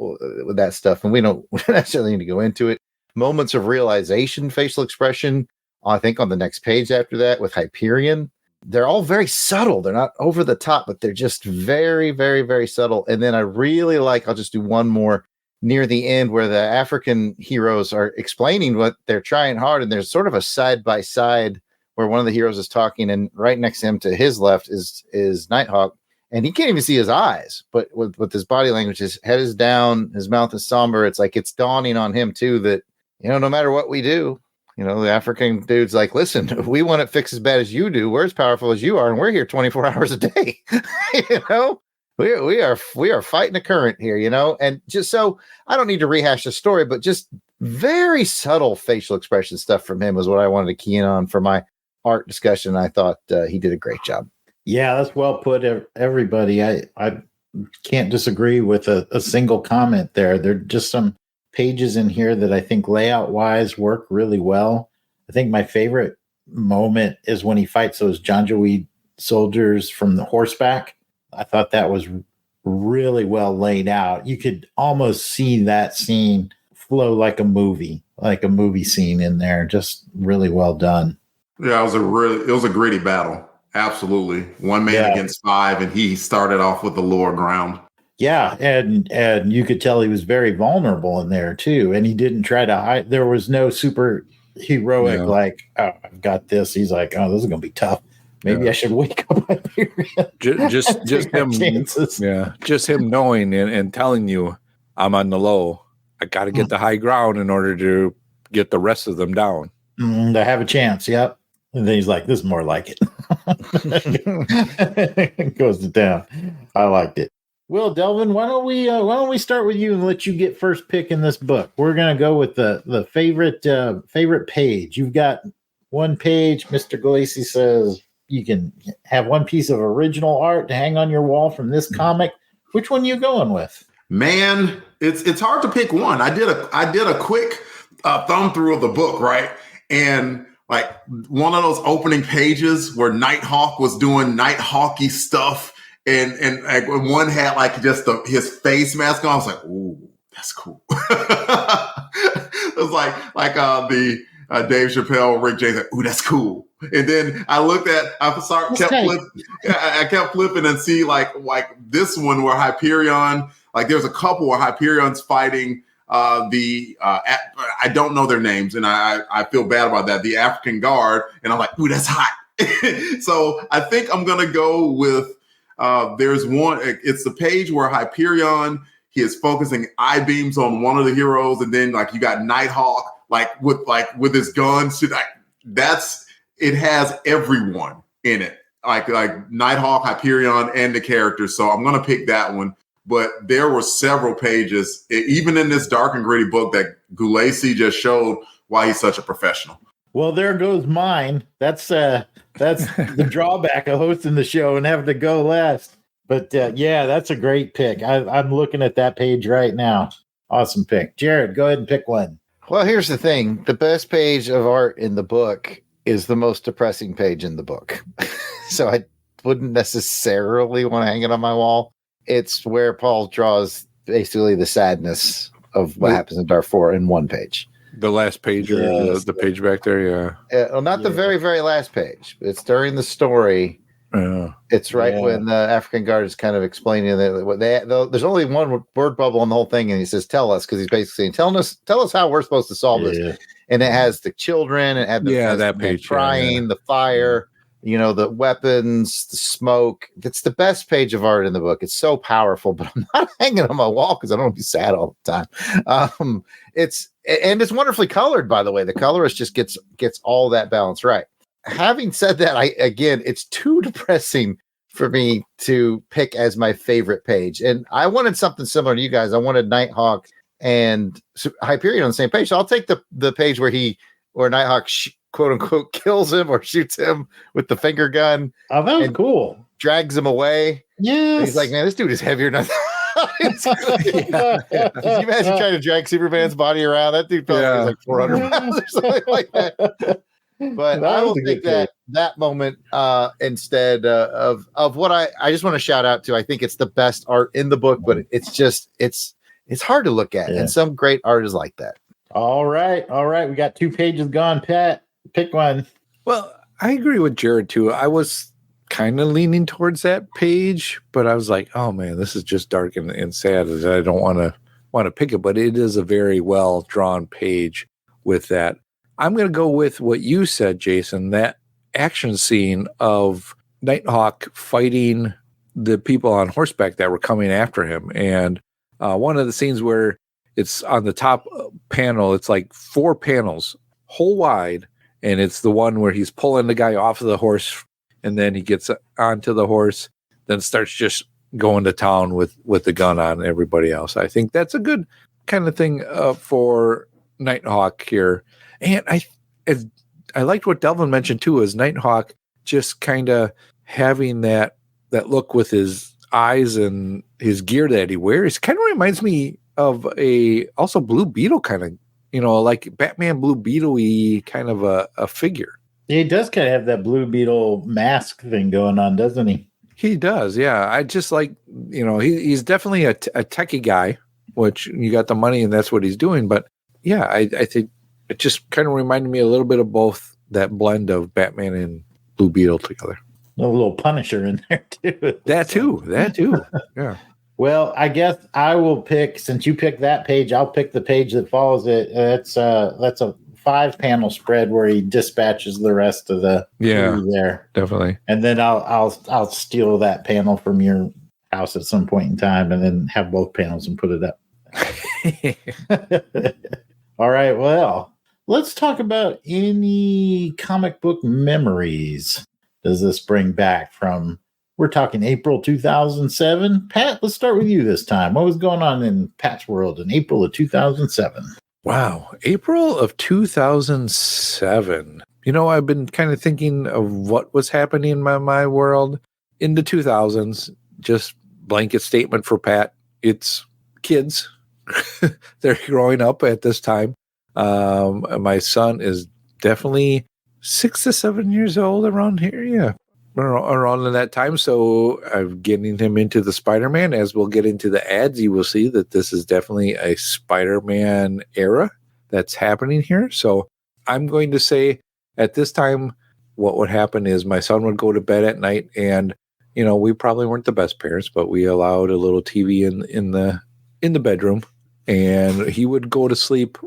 with that stuff, and we don't necessarily need to go into it. Moments of realization, facial expression, I think on the next page after that with Hyperion, they're all very subtle. They're not over the top, but they're just very, very, very subtle. And then I really like, I'll just do one more near the end where the African heroes are explaining what they're trying hard, and there's sort of a side by side where one of the heroes is talking, and right next to him to his left is Nighthawk, and he can't even see his eyes, but with his body language, his head is down, his mouth is somber. It's like it's dawning on him too that, no matter what we do, The African dude's like, listen, we want it fixed as bad as you do. We're as powerful as you are, and we're here 24 hours a day. We are fighting a current here, and just so I don't need to rehash the story, but just very subtle facial expression stuff from him was what I wanted to key in on for my art discussion. I thought he did a great job. Yeah, that's well put, everybody. I can't disagree with a single comment there. There are just some pages in here that I think layout wise work really well. I think my favorite moment is when he fights those Janjaweed soldiers from the horseback. I thought that was really well laid out. You could almost see that scene flow like a movie scene in there. Just really well done. Yeah, it was a gritty battle. Absolutely. One man against 5, and he started off with the lower ground. Yeah, and you could tell he was very vulnerable in there too, and he didn't try to hide. There was no super heroic like, oh, I've got this. He's like, oh, this is gonna be tough. Maybe I should wake up Hyperion. Just him. Just him knowing and telling you, I'm on the low. I got to get the high ground in order to get the rest of them down. To have a chance. Yep. And then he's like, this is more like it. It goes to town. I liked it. Well, Delvin, why don't we start with you and let you get first pick in this book? We're gonna go with the favorite page. You've got one page. Mr. Galacy says you can have one piece of original art to hang on your wall from this comic. Which one are you going with? Man, it's hard to pick one. I did a quick thumb through of the book, right? And like one of those opening pages where Nighthawk was doing Nighthawky stuff. And like when one had like just his face mask on, I was like, "Ooh, that's cool." It was like the Dave Chappelle, Rick James, like, "Ooh, that's cool." And then I looked at, I kept flipping and see like this one where Hyperion, like there's a couple where Hyperion's fighting I don't know their names, and I feel bad about that. The African Guard, and I'm like, "Ooh, that's hot." So I think I'm gonna go with. There's one. It's the page where Hyperion, he is focusing eye beams on one of the heroes, and then like you got Nighthawk with his gun. It has everyone in it, like Nighthawk, Hyperion, and the characters. So I'm gonna pick that one. But there were several pages, even in this dark and gritty book, that Gulacy just showed why he's such a professional. Well, there goes mine. That's the drawback of hosting the show and having to go last. But that's a great pick. I'm looking at that page right now. Awesome pick. Jared, go ahead and pick one. Well, here's the thing. The best page of art in the book is the most depressing page in the book. So I wouldn't necessarily want to hang it on my wall. It's where Paul draws basically the sadness of what happens in Darfur in one page. The last page, or the page back there, well, not the very, very last page. It's during the story. It's right when the African Guard is kind of explaining that there's only one word bubble on the whole thing, and he says, "Tell us," because he's basically saying, tell us how we're supposed to solve this. And it has the children, and that page crying, the fire, the weapons, the smoke. It's the best page of art in the book. It's so powerful, but I'm not hanging it on my wall because I don't want to be sad all the time. It's wonderfully colored, by the way. The colorist just gets all that balance right. Having said that, it's too depressing for me to pick as my favorite page. And I wanted something similar to you guys. I wanted Nighthawk and Hyperion on the same page. So I'll take the page where Nighthawk quote unquote kills him or shoots him with the finger gun. Oh, that was cool. Drags him away. Yeah. He's like, man, this dude is heavier than Can you imagine trying to drag Superman's body around? That dude probably weighs like 400 pounds or something like that. But I will take that moment instead of what I just want to shout out to. I think it's the best art in the book, but it's hard to look at, and some great art is like that. All right. We got 2 pages gone. Pat, pick one. Well, I agree with Jared too. I was kind of leaning towards that page, but I was like, oh man, this is just dark and sad. I don't want to pick it, but it is a very well drawn page with that. I'm going to go with what you said, Jason, that action scene of Nighthawk fighting the people on horseback that were coming after him. And one of the scenes where it's on the top panel, it's like 4 panels whole wide, and it's the one where he's pulling the guy off of the horse, and then he gets onto the horse, then starts just going to town with the gun on everybody else. I think that's a good kind of thing for Nighthawk here. And I liked what Delvin mentioned too, is Nighthawk just kind of having that look with his eyes and his gear that he wears. Kind of reminds me of also Blue Beetle kind of, like Batman Blue Beetle-y kind of a figure. He does kind of have that Blue Beetle mask thing going on, doesn't he? He does, yeah. I just like, he's definitely a techie guy, which you got the money and that's what he's doing. But yeah, I think it just kind of reminded me a little bit of both, that blend of Batman and Blue Beetle together. A little Punisher in there too. That too. Yeah. Well, I guess I will pick, since you picked that page, I'll pick the page that follows it. That's a 5-panel spread where he dispatches the rest of the crew there. Definitely. And then I'll steal that panel from your house at some point in time, and then have both panels and put it up. All right. Well, let's talk about any comic book memories. Does this bring back from? We're talking April 2007. Pat, let's start with you this time. What was going on in Pat's world in April of 2007? Wow. April of 2007. I've been kind of thinking of what was happening in my world in the 2000s. Just blanket statement for Pat. It's kids. They're growing up at this time. My son is definitely 6 to 7 years old around here. Yeah. Around that time. So I'm getting him into the Spider-Man. As we'll get into the ads, you will see that this is definitely a Spider-Man era that's happening here. So I'm going to say at this time, what would happen is my son would go to bed at night, and we probably weren't the best parents, but we allowed a little TV in the bedroom, and he would go to sleep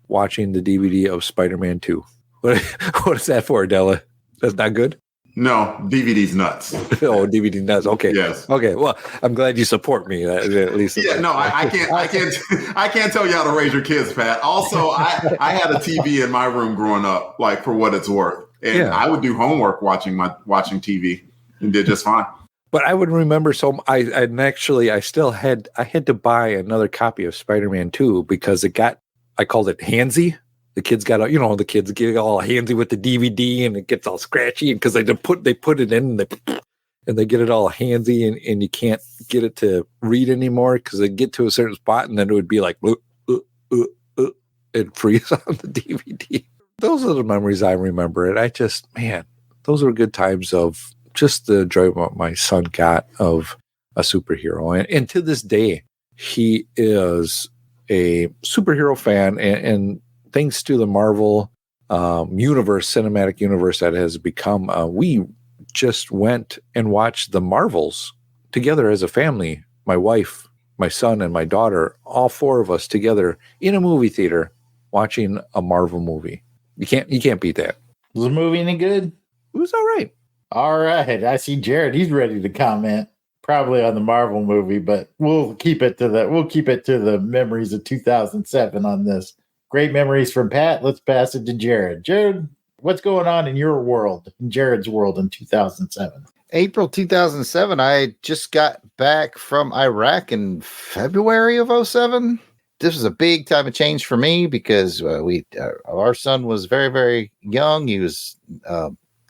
watching the DVD of Spider-Man 2. What is that for, Della? That's not good? No, DVD's nuts. Oh, DVD nuts. Okay. Yes. Okay. Well, I'm glad you support me at least. Yeah. No, I can't tell you how to raise your kids, Pat. Also, I had a TV in my room growing up, like, for what it's worth, and I would do homework watching TV, and did just fine. But I would remember. So I had to buy another copy of Spider-Man 2 because I called it handsy. The kids got, the kids get all handsy with the DVD, and it gets all scratchy because they put it in and they get it all handsy, and you can't get it to read anymore because they get to a certain spot and then it would be like it freeze on the DVD. Those are the memories I remember. And those were good times of just the enjoyment my son got of a superhero. And to this day, he is a superhero fan, and thanks to the Marvel cinematic universe that has become, we just went and watched the Marvels together as a family. My wife, my son, and my daughter, all 4 of us together in a movie theater watching a Marvel movie. You can't beat that. Was the movie any good? It was all right. All right. I see Jared. He's ready to comment. Probably on the Marvel movie, but we'll keep it to the memories of 2007 on this. Great memories from Pat. Let's pass it to Jared. Jared, what's going on in your world, in Jared's world in 2007? April 2007, I just got back from Iraq in February of 2007. This was a big time of change for me because our son was very, very young. He was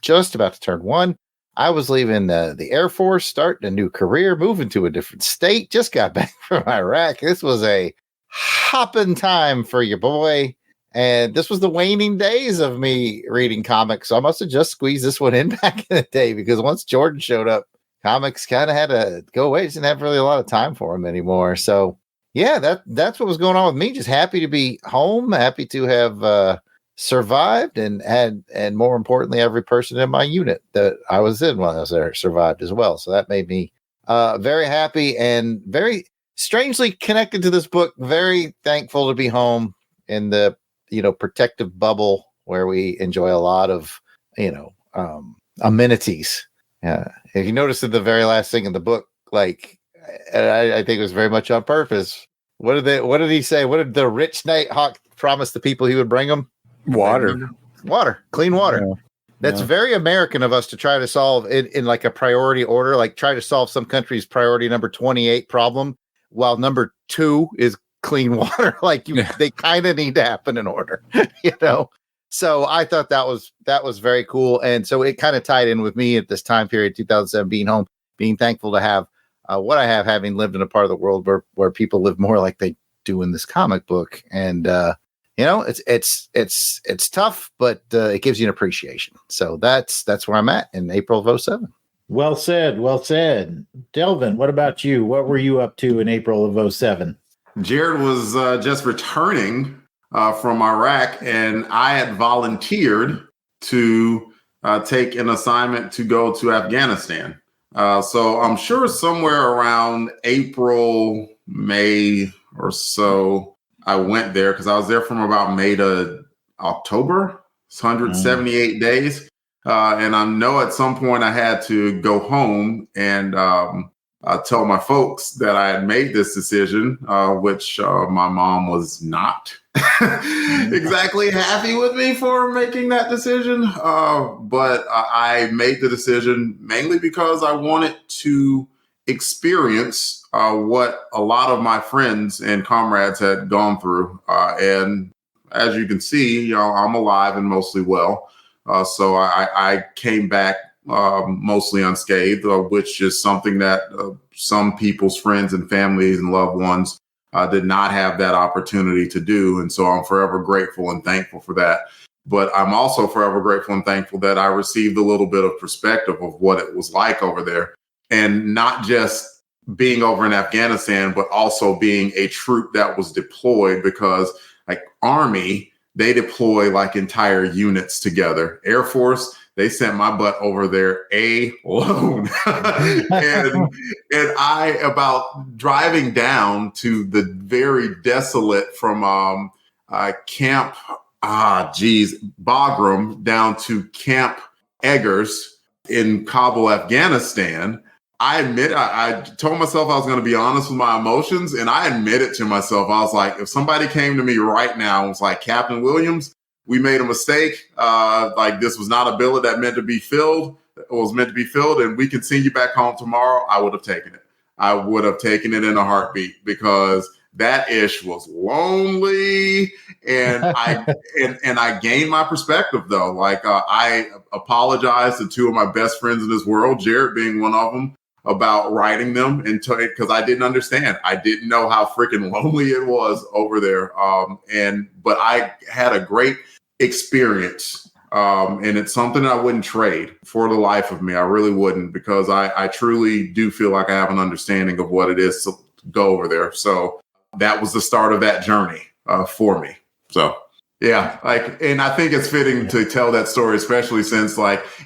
just about to turn 1. I was leaving the Air Force, starting a new career, moving to a different state, just got back from Iraq. This was a hopping time for your boy. And this was the waning days of me reading comics. So I must have just squeezed this one in back in the day because once Jordan showed up, comics kind of had to go away. Just didn't have really a lot of time for him anymore. So yeah, that's what was going on with me. Just happy to be home, happy to have survived, and more importantly, every person in my unit that I was in while I was there survived as well. So that made me very happy and very strangely connected to this book. Very thankful to be home in the protective bubble where we enjoy a lot of amenities. If you notice in the very last thing in the book, like I think it was very much on purpose. What did he say? What did the rich Nighthawk promise the people he would bring them? Water. Clean water. Yeah. That's very American of us to try to solve in like a priority order, like try to solve some country's priority number 28 problem, while number 2 is clean water. They kind of need to happen in order, So I thought that was very cool. And so it kind of tied in with me at this time period, 2007, being home, being thankful to have what I have, having lived in a part of the world where people live more like they do in this comic book. And, it's tough, but it gives you an appreciation. So that's where I'm at in April of 2007. Well said. Delvin, what about you? What were you up to in April of 2007? Jared was just returning from Iraq, and I had volunteered to take an assignment to go to Afghanistan. So I'm sure somewhere around April, May or so, I went there because I was there from about May to October. It's 178 days. And I know at some point I had to go home and tell my folks that I had made this decision, which my mom was not exactly happy with me for making that decision. But I made the decision mainly because I wanted to experience what a lot of my friends and comrades had gone through. And as you can see, I'm alive and mostly well. So I came back mostly unscathed, which is something that some people's friends and families and loved ones did not have that opportunity to do. And so I'm forever grateful and thankful for that. But I'm also forever grateful and thankful that I received a little bit of perspective of what it was like over there. And not just being over in Afghanistan, but also being a troop that was deployed, because like Army, they deploy like entire units together. Air Force, they sent my butt over there alone. and I, about driving down to the very desolate from Camp Bagram down to Camp Eggers in Kabul, Afghanistan. I admit, I told myself I was going to be honest with my emotions, and I admitted to myself, I was like, if somebody came to me right now and was like, Captain Williams, we made a mistake. Like this was not a billet that meant to be filled. It was meant to be filled, and we can send you back home tomorrow. I would have taken it. I would have taken it in a heartbeat, because that ish was lonely, and I gained my perspective though. Like I apologized to two of my best friends in this world, Jared being one of them, about writing them, and because I didn't understand. I didn't know how freaking lonely it was over there. But I had a great experience. And it's something I wouldn't trade for the life of me. I really wouldn't, because I truly do feel like I have an understanding of what it is to go over there. So that was the start of that journey for me. So yeah, and I think it's fitting to tell that story, especially since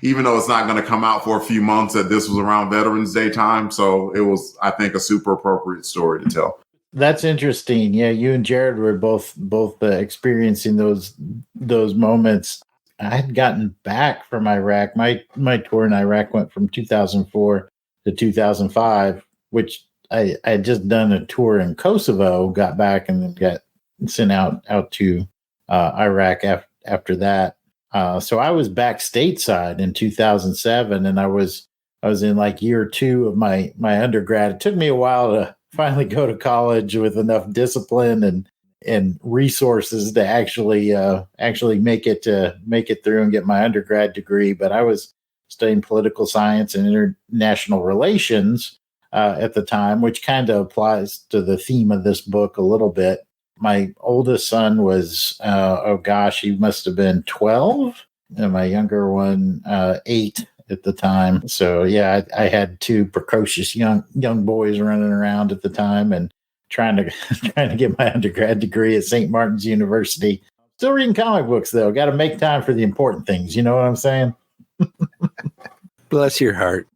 even though it's not going to come out for a few months, that this was around Veterans Day time. So it was, I think, a super appropriate story to tell. That's interesting. Yeah, you and Jared were both experiencing those moments. I had gotten back from Iraq. My tour in Iraq went from 2004 to 2005, which I had just done a tour in Kosovo, got back, and then got sent out to Iraq after that. So I was back stateside in 2007, and I was in year 2 of my undergrad. It took me a while to finally go to college with enough discipline and resources to actually make it through and get my undergrad degree. But I was studying political science and international relations at the time, which kind of applies to the theme of this book a little bit. My oldest son was, he must have been 12, and my younger one, 8 at the time. So yeah, I had 2 precocious young boys running around at the time and trying to get my undergrad degree at St. Martin's University. Still reading comic books though. Got to make time for the important things. You know what I'm saying? Bless your heart.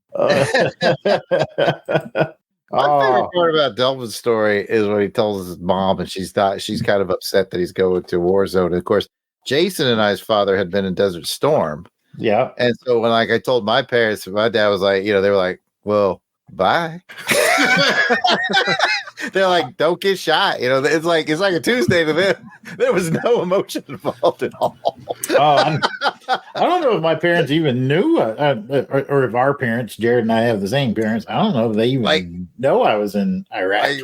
My favorite part about Delvin's story is when he tells his mom, and she's kind of upset that he's going to a war zone. And of course, Jason and I's father had been in Desert Storm. Yeah. And so when I told my parents, my dad was like, they were like, well, bye. They they're like, don't get shot. It's like a Tuesday to them. There was no emotion involved at all. I don't know if my parents even knew, or if our parents, Jared and I have the same parents. I don't know if they even know I was in Iraq.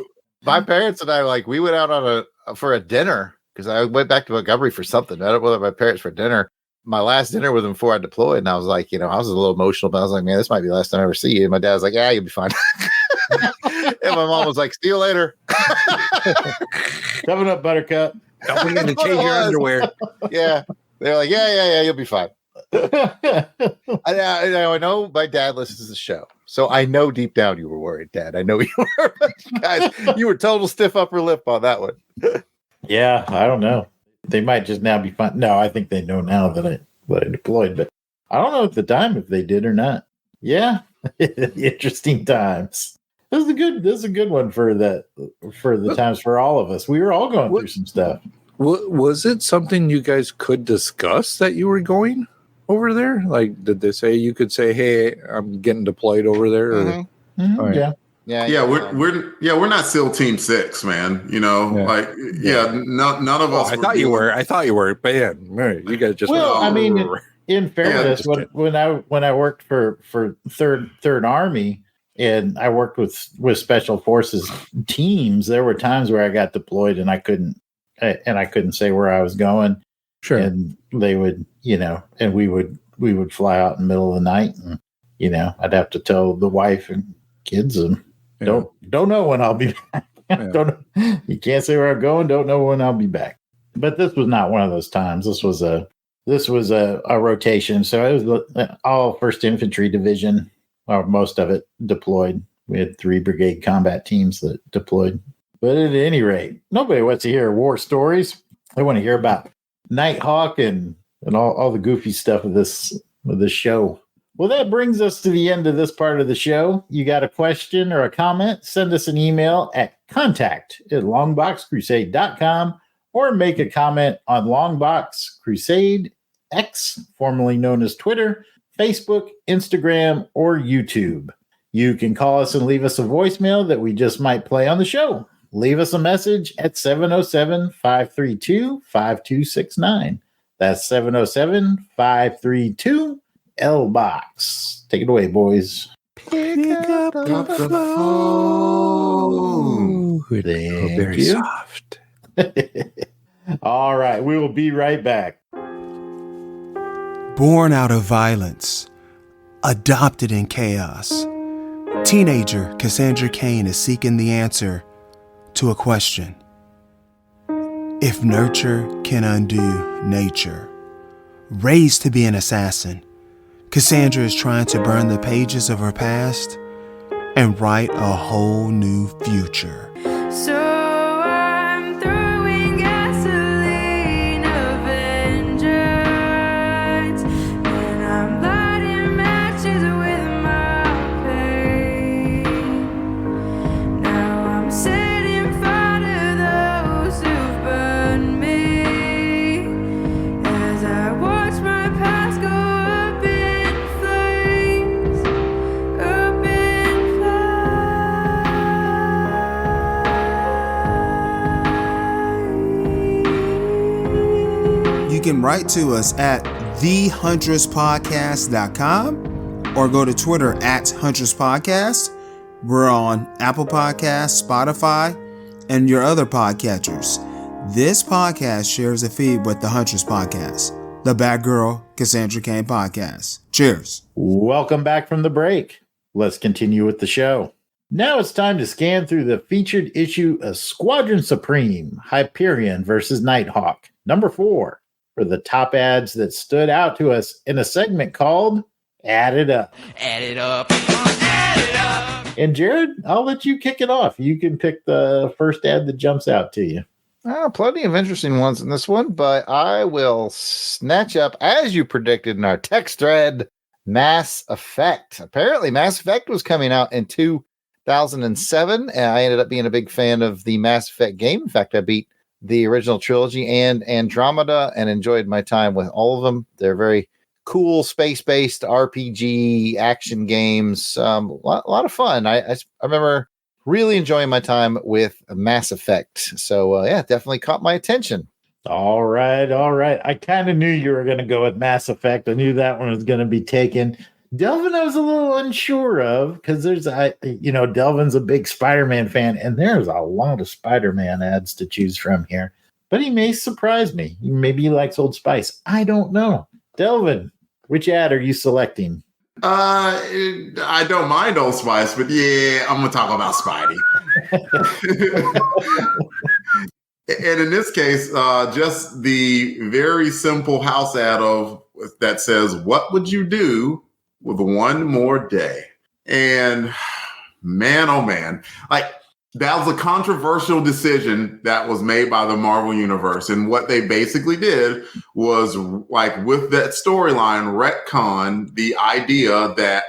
My parents and I, we went out for a dinner because I went back to Montgomery for something. I don't know my parents for dinner. My last dinner with them before I deployed, and I was like, I was a little emotional, but I was like, man, this might be the last time I ever see you. And my dad was like, yeah, you'll be fine. And my mom was like, see you later. Coming up, Buttercup. Don't forget to change your underwear. Yeah. They're like, yeah, you'll be fine. I know my dad listens to the show, so I know deep down you were worried, Dad. I know you were. Guys, you were total stiff upper lip on that one. Yeah, I don't know. They might just now be fine. No, I think they know now that I deployed, but I don't know at the time if they did or not. Yeah, interesting times. This is a good one for the times for all of us. We were all going through some stuff. Was it something you guys could discuss that you were going over there? Like, did they say you could say, "Hey, I'm getting deployed over there"? Mm-hmm. Mm-hmm, right. Yeah. We're not SEAL Team 6, man. None of us. I thought you were. I thought you were. But yeah, you guys just. Well, I mean, in fairness, when I worked for Third Army and I worked with Special Forces teams, there were times where I got deployed and I couldn't say where I was going. Sure. And they would, and we would fly out in the middle of the night, and I'd have to tell the wife and kids and. Don't know when I'll be back. You can't say where I'm going. Don't know when I'll be back. But this was not one of those times. This was a rotation. So it was all 1st Infantry Division, or most of it, deployed. We had 3 brigade combat teams that deployed. But at any rate, nobody wants to hear war stories. They want to hear about Nighthawk and all the goofy stuff of this show. Well, that brings us to the end of this part of the show. You got a question or a comment? Send us an email at contact@longboxcrusade.com or make a comment on Longbox Crusade X, formerly known as Twitter, Facebook, Instagram, or YouTube. You can call us and leave us a voicemail that we just might play on the show. Leave us a message at 707-532-5269. That's 707-532 LBox. Take it away, boys. Pick up the phone. Very soft. All right, we will be right back. Born out of violence, adopted in chaos, teenager Cassandra Cain is seeking the answer to a question. If nurture can undo nature, raised to be an assassin, Cassandra is trying to burn the pages of her past and write a whole new future. So I'm throwing gasoline of vengeance, and I'm lighting matches with my pain. Now I'm setting fire to those who've burned me, as I watch my past go up in flames, up in flames. You can write to us at thehunterspodcast.com or go to Twitter at HuntersPodcast. We're on Apple Podcasts, Spotify, and your other podcatchers. This podcast shares a feed with the Hunters Podcast, the Batgirl Cassandra Cain podcast. Cheers. Welcome back from the break. Let's continue with the show. Now it's time to scan through the featured issue of Squadron Supreme, Hyperion versus Nighthawk, number 4, for the top ads that stood out to us in a segment called Add It Up. Add it up. Add it up. And Jared, I'll let you kick it off. You can pick the first ad that jumps out to you. Plenty of interesting ones in this one, but I will snatch up, as you predicted in our text thread, Mass Effect. Apparently, Mass Effect was coming out in 2007, and I ended up being a big fan of the Mass Effect game. In fact, I beat the original trilogy and Andromeda and enjoyed my time with all of them. They're very cool space-based RPG action games. A lot of fun. I remember really enjoying my time with Mass Effect. So, yeah, definitely caught my attention. All right. I kind of knew you were going to go with Mass Effect. I knew that one was going to be taken. Delvin, I was a little unsure of because Delvin's a big Spider-Man fan, and there's a lot of Spider-Man ads to choose from here. But he may surprise me. Maybe he likes Old Spice. I don't know. Delvin, which ad are you selecting? I don't mind Old Spice, but yeah, I'm gonna talk about Spidey. And in this case, just the very simple house ad that says, "What would you do with one more day?" And man, oh man, like that was a controversial decision that was made by the Marvel Universe. And what they basically did was, like, with that storyline, retcon the idea that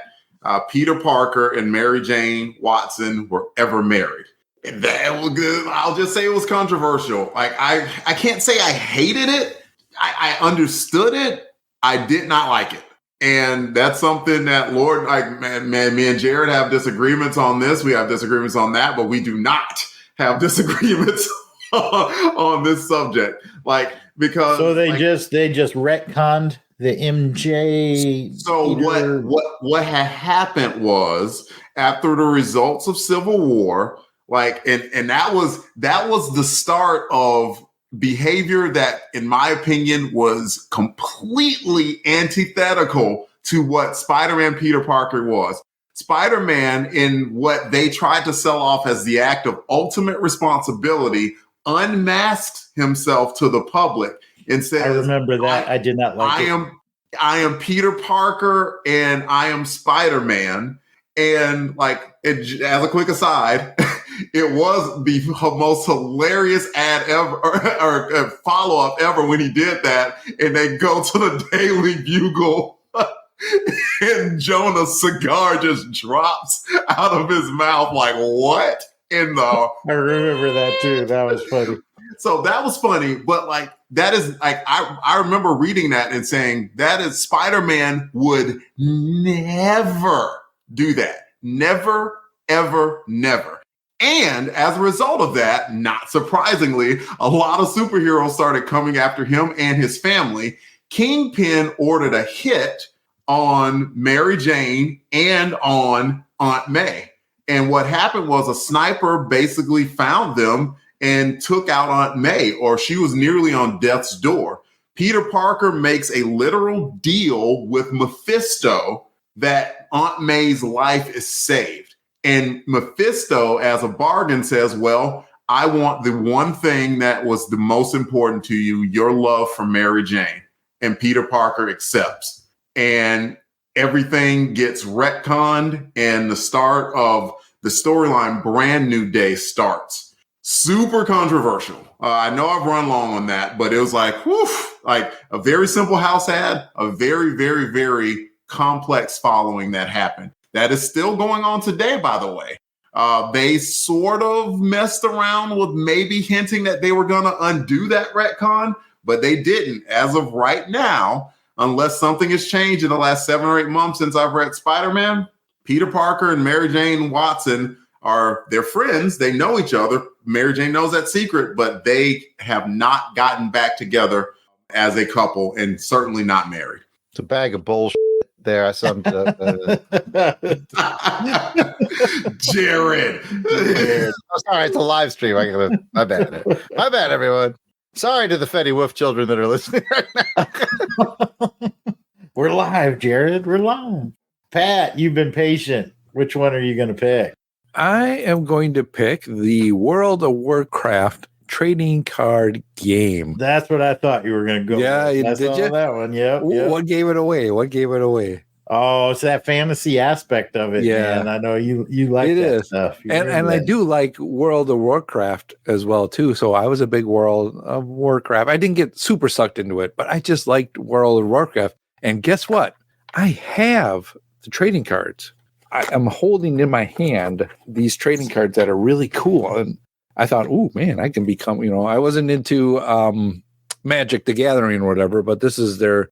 Peter Parker and Mary Jane Watson were ever married. And that was good. I'll just say it was controversial. Like, I can't say I hated it. I understood it. I did not like it. And that's something that, Lord, like, man, me and Jared have disagreements on this. We have disagreements on that, but we do not have disagreements on this subject. Like, because so they just retconned the MJ. So Peter. what had happened was, after the results of Civil War, like, and that was the start of behavior that, in my opinion, was completely antithetical to what Spider-Man Peter Parker was. Spider-Man, in what they tried to sell off as the act of ultimate responsibility, unmasked himself to the public and said, I remember that. I did not like it. I am Peter Parker and I am Spider-Man. And, like, as a quick aside, it was the most hilarious ad ever, or follow-up ever, when he did that. And they go to the Daily Bugle and Jonah's cigar just drops out of his mouth. Like, what in the... I remember that too. That was funny. So that was funny, but, like, that is, like, I remember reading that and saying that is, Spider-Man would never do that. Never, ever, never. And as a result of that, not surprisingly, a lot of superheroes started coming after him and his family. Kingpin ordered a hit on Mary Jane and on Aunt May. And what happened was, a sniper basically found them and took out Aunt May, or she was nearly on death's door. Peter Parker makes a literal deal with Mephisto that Aunt May's life is saved. And Mephisto, as a bargain, says, well, I want the one thing that was the most important to you, your love for Mary Jane. And Peter Parker accepts. And everything gets retconned, and the start of the storyline Brand New Day starts. Super controversial. I know I've run long on that, but it was like, whew, like a very simple house ad, a very, very, very complex following that happened. That is still going on today, by the way. They sort of messed around with maybe hinting that they were going to undo that retcon, but they didn't. As of right now, unless something has changed in the last 7 or 8 months since I've read Spider-Man, Peter Parker and Mary Jane Watson they're friends. They know each other. Mary Jane knows that secret, but they have not gotten back together as a couple, and certainly not married. It's a bag of bullshit there. I summed it up. Jared. Oh, sorry, it's a live stream. My bad. My bad, everyone. Sorry to the Fetty Wolf children that are listening right now. We're live, Jared. We're live. Pat, you've been patient. Which one are you going to pick? I am going to pick the World of Warcraft trading card game. That's what I thought you were going to go. Yeah, with. did you? That one, yep. What gave it away? Oh, it's that fantasy aspect of it. Yeah, man. I know you like that stuff. And I do like World of Warcraft as well too. So I was a big World of Warcraft. I didn't get super sucked into it, but I just liked World of Warcraft. And guess what? I have the trading cards. I'm holding in my hand these trading cards that are really cool. And I thought, oh man, I can become, I wasn't into Magic the Gathering or whatever, but this is their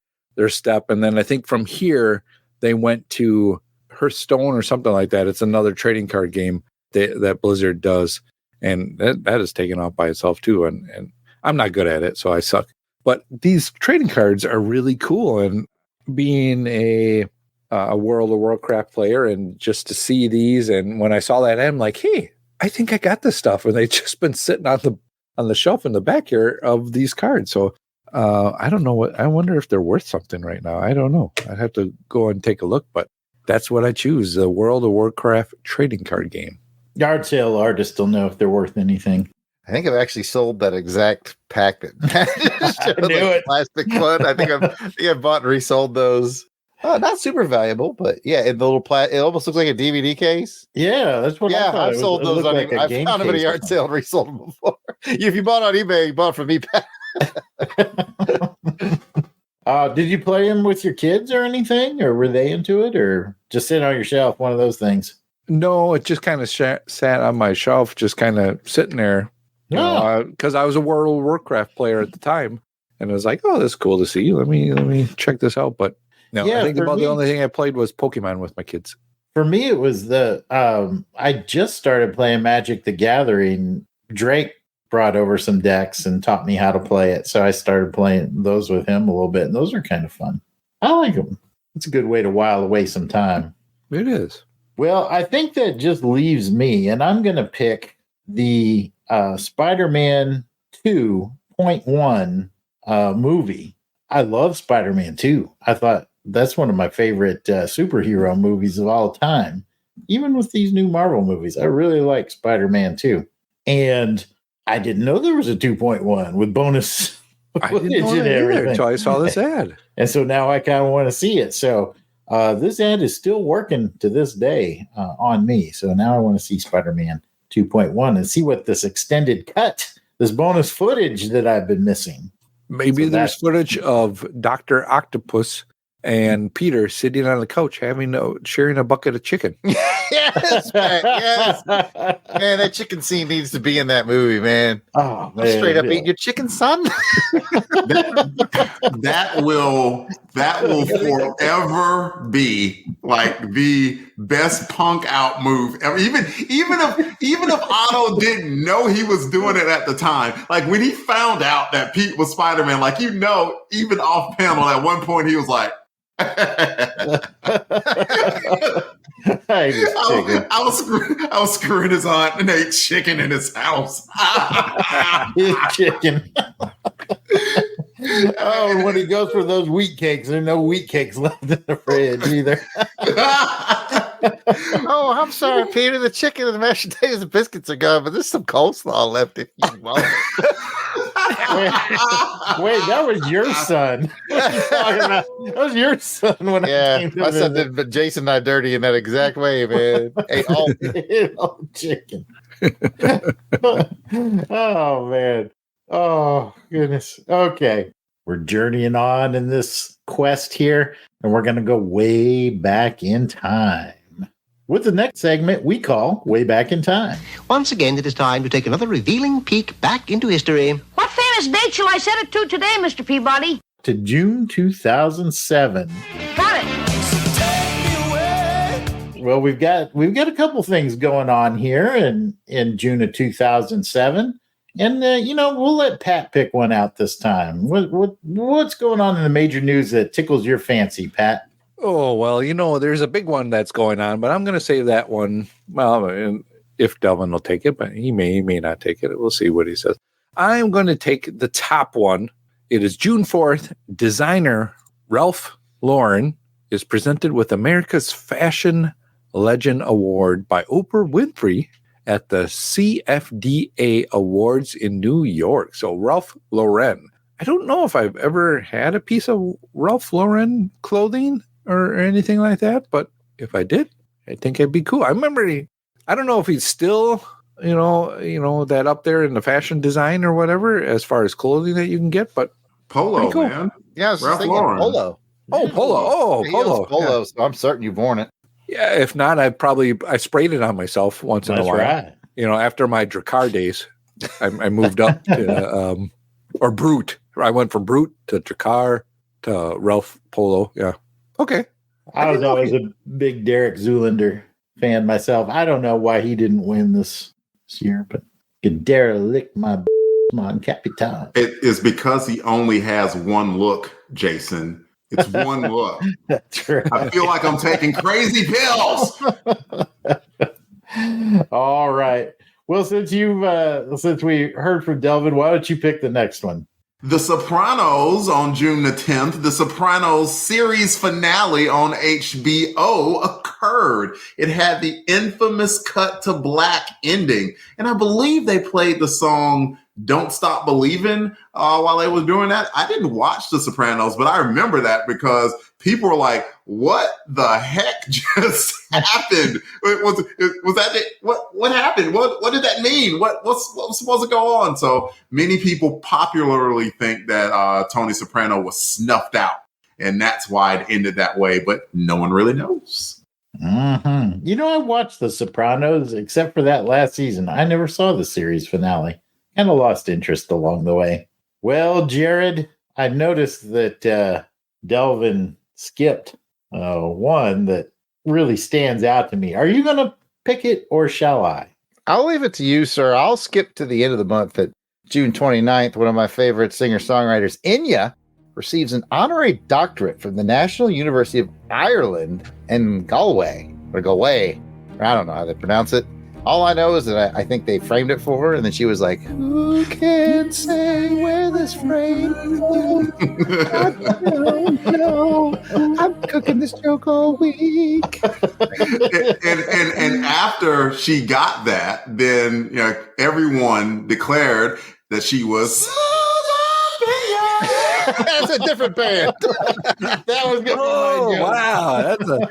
step. And then I think from here, they went to Hearthstone or something like that. It's another trading card game that Blizzard does, and that is taken off by itself too. And I'm not good at it, so I suck. But these trading cards are really cool, and being a World of Warcraft player, and just to see these, and when I saw that, I'm like, hey, I think I got this stuff, and they've just been sitting on the shelf in the back here of these cards. So I don't know I wonder if they're worth something right now. I don't know. I'd have to go and take a look, but that's what I choose, the World of Warcraft trading card game. Yard sale artists will know if they're worth anything. I think I've actually sold that exact pack that I knew it. plastic one. I think I've bought and resold those. Not super valuable, but yeah, in the little it almost looks like a DVD case. Yeah, that's what I thought. I've sold those on eBay. I've found them at a yard sale and resold them before. If you bought on eBay, you bought from me. Did you play them with your kids or anything, or were they into it, or just sitting on your shelf, one of those things? No, it just kind of sat on my shelf, just kind of sitting there. Because I was a World of Warcraft player at the time, and I was like, "Oh, this is cool to see. Let me check this out." But no, I think the only thing I played was Pokemon with my kids. For me, it was I just started playing Magic the Gathering. Drake brought over some decks and taught me how to play it, so I started playing those with him a little bit, and those are kind of fun. I like them. It's a good way to while away some time. It is. Well, I think that just leaves me, and I'm going to pick the Spider-Man 2.1 movie. I love Spider-Man 2. I thought that's one of my favorite superhero movies of all time. Even with these new Marvel movies, I really like Spider-Man 2. And I didn't know there was a 2.1 with bonus footage and everything until I saw this ad. And so now I kind of want to see it. So this ad is still working to this day on me. So now I want to see Spider-Man 2.1 and see what this extended cut, this bonus footage that I've been missing. Maybe there's footage of Dr. Octopus and Peter sitting on the couch sharing a bucket of chicken. Yes, man, yes. Man, that chicken scene needs to be in that movie, man. Oh, man. Straight up eating your chicken, son. that will forever be like the best punk out move ever. Even if Otto didn't know he was doing it at the time, like when he found out that Pete was Spider-Man, like even off panel at one point he was like, I was screwing his aunt and ate chicken in his house. Chicken. Oh, when he goes for those wheat cakes, there are no wheat cakes left in the fridge either. Oh, I'm sorry, Peter. The chicken and the mashed potatoes and biscuits are gone, but there's some coleslaw left if you want. Wait, that was your son. That was your son when I came to my son did, but Jason and I dirty in that exact way, man. Ate all chicken. Oh man. Oh goodness. Okay. We're journeying on in this quest here, and we're gonna go way back in time. With the next segment we call Way Back in Time. Once again, it is time to take another revealing peek back into history. What famous date shall I set it to today, Mr. Peabody? To June 2007. Got it. Well, we've got a couple things going on here in June of 2007. And we'll let Pat pick one out this time. What's going on in the major news that tickles your fancy, Pat? Oh, well, there's a big one that's going on, but I'm going to save that one. Well, if Delvin will take it, but he may not take it. We'll see what he says. I'm going to take the top one. It is June 4th. Designer Ralph Lauren is presented with America's Fashion Legend Award by Oprah Winfrey at the CFDA Awards in New York. So Ralph Lauren. I don't know if I've ever had a piece of Ralph Lauren clothing or anything like that, but if I did, I think it'd be cool. I remember I don't know if he's still, that up there in the fashion design or whatever, as far as clothing that you can get, but Polo, cool. man. Yeah, I was Ralph thinking Lauren. Polo. Oh, Polo. Oh, He Polo. owns Polo, so I'm certain you've worn it. Yeah, if not, I sprayed it on myself once in a while. Right. After my Drakkar days, I moved up to, or Brute. I went from Brute to Drakkar to Ralph Polo. Yeah. Okay. I was always a big Derek Zoolander fan myself. I don't know why he didn't win this year, but you dare lick my mon capital. It is because he only has one look, Jason. It's one look. That's right. I feel like I'm taking crazy pills. All right. Well, since we heard from Delvin, why don't you pick the next one? The Sopranos on June the 10th, the Sopranos series finale on HBO occurred. It had the infamous cut to black ending. And I believe they played the song Don't Stop Believing while they was doing that. I didn't watch The Sopranos, but I remember that because people were like, what the heck just happened? Was that it? What happened? What did that mean? What's supposed to go on? So many people popularly think that Tony Soprano was snuffed out, and that's why it ended that way, but no one really knows. Mm-hmm. You know, I watched The Sopranos, except for that last season. I never saw the series finale. Kind of lost interest along the way. Well, Jared, I noticed that Delvin skipped one that really stands out to me. Are you going to pick it or shall I? I'll leave it to you, sir. I'll skip to the end of the month at June 29th. One of my favorite singer-songwriters, Enya, receives an honorary doctorate from the National University of Ireland in Galway. I don't know how they pronounce it. All I know is that I think they framed it for her, and then she was like, who can say where this frame from? I don't know. I'm cooking this joke all week. and after she got that, then everyone declared that she was That's a different band. That was good. Oh, wow. That's not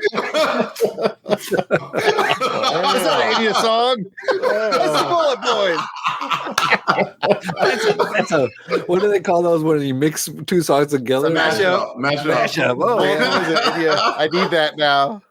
an Enya song. That's the Bullet Boys. That's a what do they call those when you mix two songs together? Mashup. Oh, I need that now.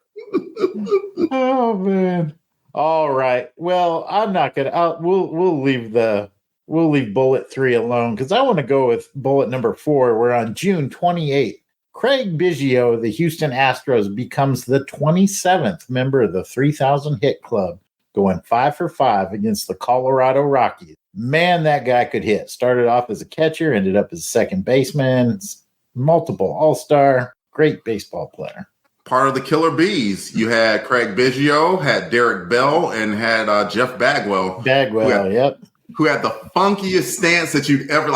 Oh man. All right. Well, I'm not gonna. We'll leave bullet 3 alone because I want to go with bullet number 4. We're on June 28th. Craig Biggio of the Houston Astros becomes the 27th member of the 3,000 hit club, going 5 for 5 against the Colorado Rockies. Man, that guy could hit. Started off as a catcher, ended up as a second baseman, multiple all-star, great baseball player. Part of the Killer Bees. You had Craig Biggio, had Derek Bell, and had Jeff Bagwell. Who had the funkiest stance that you'd ever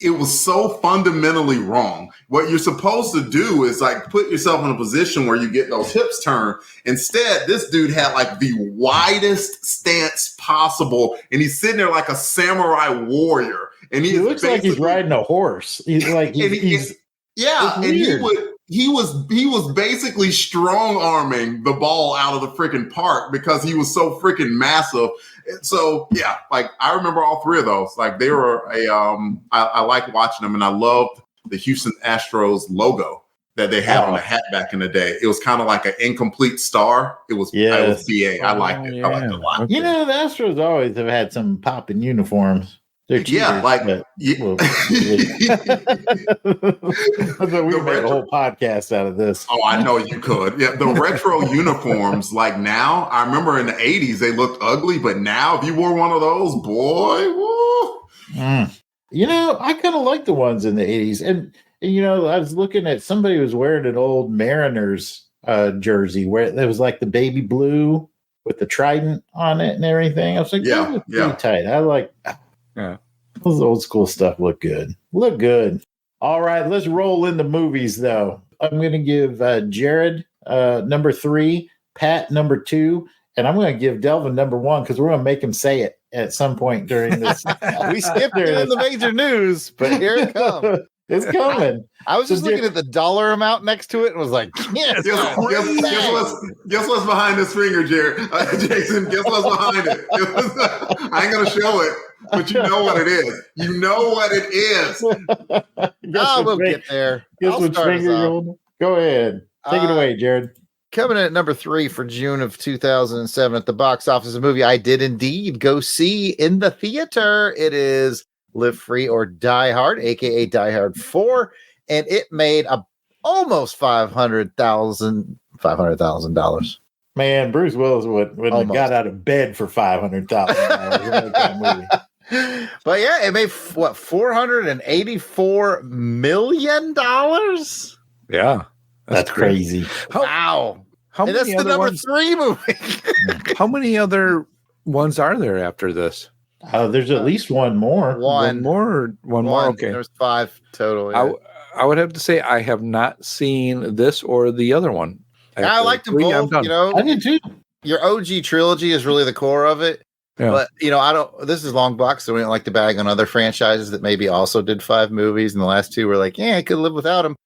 it was so fundamentally wrong. What you're supposed to do is put yourself in a position where you get those hips turned. Instead, this dude had the widest stance possible, and he's sitting there like a samurai warrior. And he looks like he's riding a horse. He's like he was basically strong arming the ball out of the freaking park because he was so freaking massive. So yeah, I remember all 3 of those. They were I liked watching them, and I loved the Houston Astros logo that they had on the hat back in the day. It was kind of like an incomplete star. It was BA. I liked it. I liked it a lot. Okay. The Astros always have had some popping uniforms. They're cheaters, we made a whole podcast out of this. Oh, I know you could. Yeah, the retro uniforms, now, I remember in the 80s they looked ugly, but now if you wore one of those, boy, woo. I kind of like the ones in the 80s. And I was looking at somebody who was wearing an old Mariners jersey where it was the baby blue with the trident on it and everything. I was like, yeah, pretty tight. I like. Yeah, those old school stuff look good. All right, let's roll into movies, though. I'm going to give Jared number 3, Pat number 2, and I'm going to give Delvin number 1 because we're going to make him say it at some point during this. We skipped it in the major news, but here it comes. It's coming. I was just looking at the dollar amount next to it and was like, yes. Guess what's behind this finger, Jared? Jason, guess what's behind it? I ain't going to show it, but you know what it is. You know what it is. We'll get there. Guess which finger you're holding? Go ahead. Take it away, Jared. Coming in at number 3 for June of 2007 at the box office, a movie I did indeed go see in the theater. It is Live Free or Die Hard, aka Die Hard 4, and it made almost $500,000. Man, Bruce Willis wouldn't have got out of bed for $500,000. But yeah, it made what, $484 million? Yeah, that's crazy. Wow. How And many that's the other number ones? 3 movie. How many other ones are there after this? There's at least one more. One more. Okay, There's 5 total. Yeah. I would have to say I have not seen this or the other one. I liked them 3, I'm both. done. You know, I did too. your OG trilogy is really the core of it. Yeah. But you know, I don't. This is Longbox, so we don't like to bag on other franchises that maybe also did 5 movies, and the last 2 were like, yeah, I could live without them.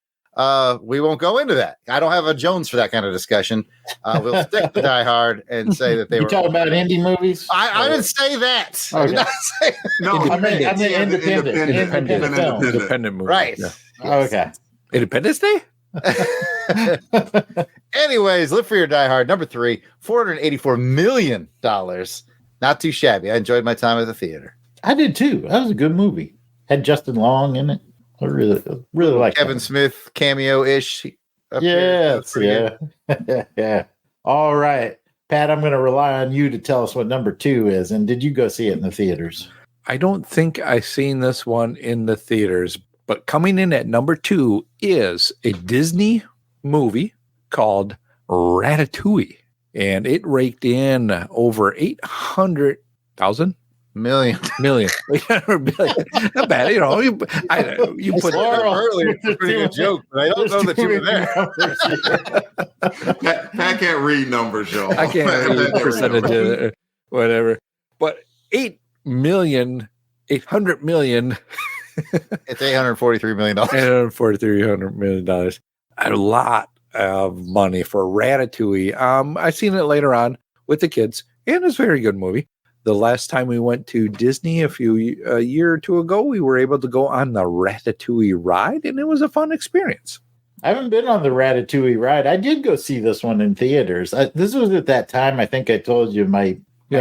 We won't go into that. I don't have a Jones for that kind of discussion. We'll stick to Die Hard and say that they You were. talking about indie movies? I didn't say that. I did not say No, I mean Independent movie. right. Yeah. Okay. Independence Day? Anyways, Live Free or Die Hard, number 3, $484 million. Not too shabby. I enjoyed my time at the theater. I did too. That was a good movie. Had Justin Long in it. I really like Kevin Smith cameo-ish. Yes, yeah. Yeah. All right. Pat, I'm going to rely on you to tell us what number 2 is. And did you go see it in the theaters? I don't think I've seen this one in the theaters, but coming in at number 2 is a Disney movie called Ratatouille. And it raked in over 800,000 million. Not bad, you know. You put that earlier. It's a pretty good joke, but I don't know that you were there. Pat can't read numbers, y'all. I can't read percentages, whatever. But 800 million. It's $843 million. $843 million. A lot of money for Ratatouille. I've seen it later on with the kids, and it's a very good movie. The last time we went to Disney a year or 2 ago, we were able to go on the Ratatouille ride, and it was a fun experience. I haven't been on the Ratatouille ride. I did go see this one in theaters. This was at that time. I think I told you my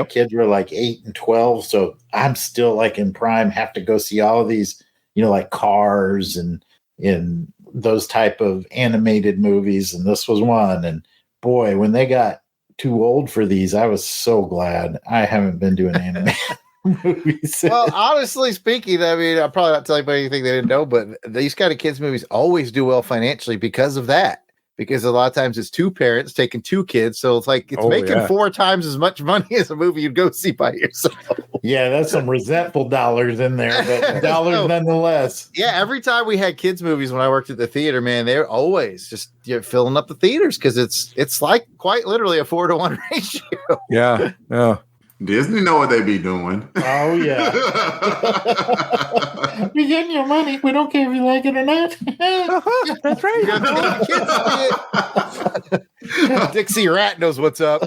kids were like 8 and 12, so I'm still like in prime. Have to go see all of these, you know, like Cars and in those type of animated movies, and this was one. And boy, when they got too old for these, I was so glad I haven't been doing animated movies. Well, honestly speaking, I mean, I'm probably not telling anybody anything they didn't know, but these kind of kids movies always do well financially because of that. Because a lot of times it's 2 parents taking 2 kids, so it's like it's making 4 times as much money as a movie you'd go see by yourself. Yeah, that's some resentful dollars in there, but dollars nonetheless. Yeah, every time we had kids movies when I worked at the theater, man, they're always just filling up the theaters because it's like quite literally a 4-to-1 ratio. Yeah. Disney know what they be doing. Oh yeah. You're getting your money. We don't care if you like it or not. That's right. Dixie Rat knows what's up.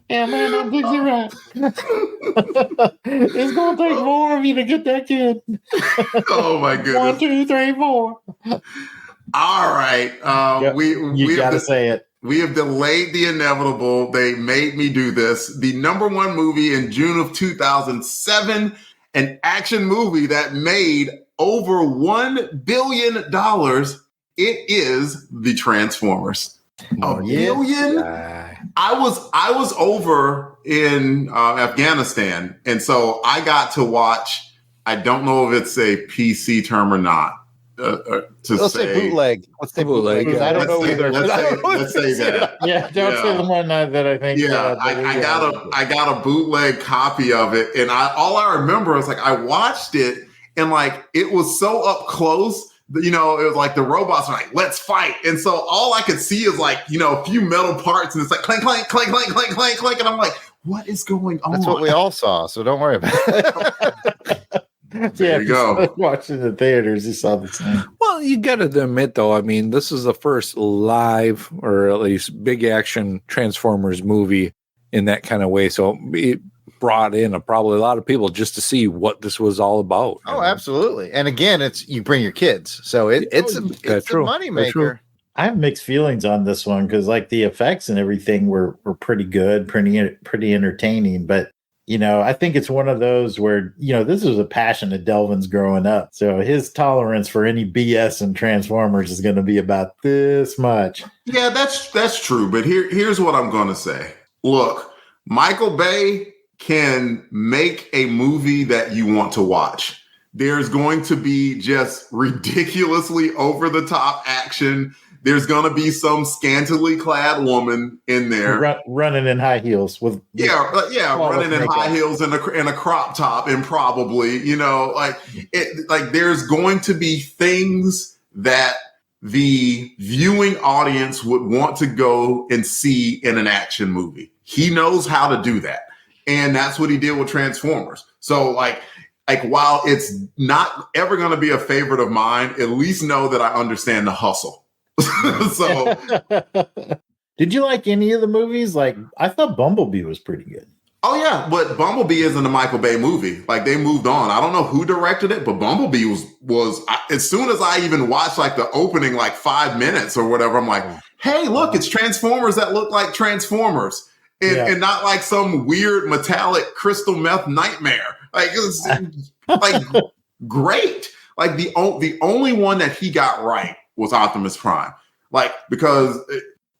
Yeah, man, I'm Dixie Rat. It's gonna take more of you to get that kid. Oh my goodness. 1, 2, 3, 4. All right. You gotta say it. We have delayed the inevitable. They made me do this. The number 1 movie in June of 2007, an action movie that made over $1 billion. It is the Transformers. $1 billion? I was over in Afghanistan, and so I got to watch. I don't know if it's a PC term or not. Let's say bootleg. Let's say bootleg. I don't know either. Let's say that. Yeah, don't say the one that I think. Yeah, I got a bootleg copy of it, and all I remember is like I watched it, and like it was so up close. You know, it was like the robots were like, "Let's fight," and so all I could see is like, you know, a few metal parts, and it's like clank, clank, clank, clank, clank, clank, clank, and I'm like, "What is going on?" That's what we all saw, so don't worry about it. There you go. Watching the theaters, you saw the same. Well, you got to admit, though, I mean, this is the first live or at least big action Transformers movie in that kind of way. So it brought in probably a lot of people just to see what this was all about. Oh, absolutely. And again, it's you bring your kids. So it's a money maker. I have mixed feelings on this one because like the effects and everything were pretty good, pretty entertaining. But I think it's one of those where, this was a passion of Delvin's growing up. So his tolerance for any BS in Transformers is going to be about this much. Yeah, that's true. But here's what I'm going to say. Look, Michael Bay can make a movie that you want to watch. There's going to be just ridiculously over the top action. There's going to be some scantily clad woman in there running in high heels with running in high heels and a crop top, and probably, there's going to be things that the viewing audience would want to go and see in an action movie. He knows how to do that. And that's what he did with Transformers. So like while it's not ever going to be a favorite of mine, at least know that I understand the hustle. So, did you like any of the movies? Like, I thought Bumblebee was pretty good. Oh yeah, but Bumblebee isn't a Michael Bay movie. Like, they moved on. I don't know who directed it, but Bumblebee was as soon as I even watched like the opening, like 5 minutes or whatever, I'm like, hey, look, it's Transformers that look like Transformers, and not like some weird metallic crystal meth nightmare. Like, it's like great. Like the only one that he got right was Optimus Prime. Like, because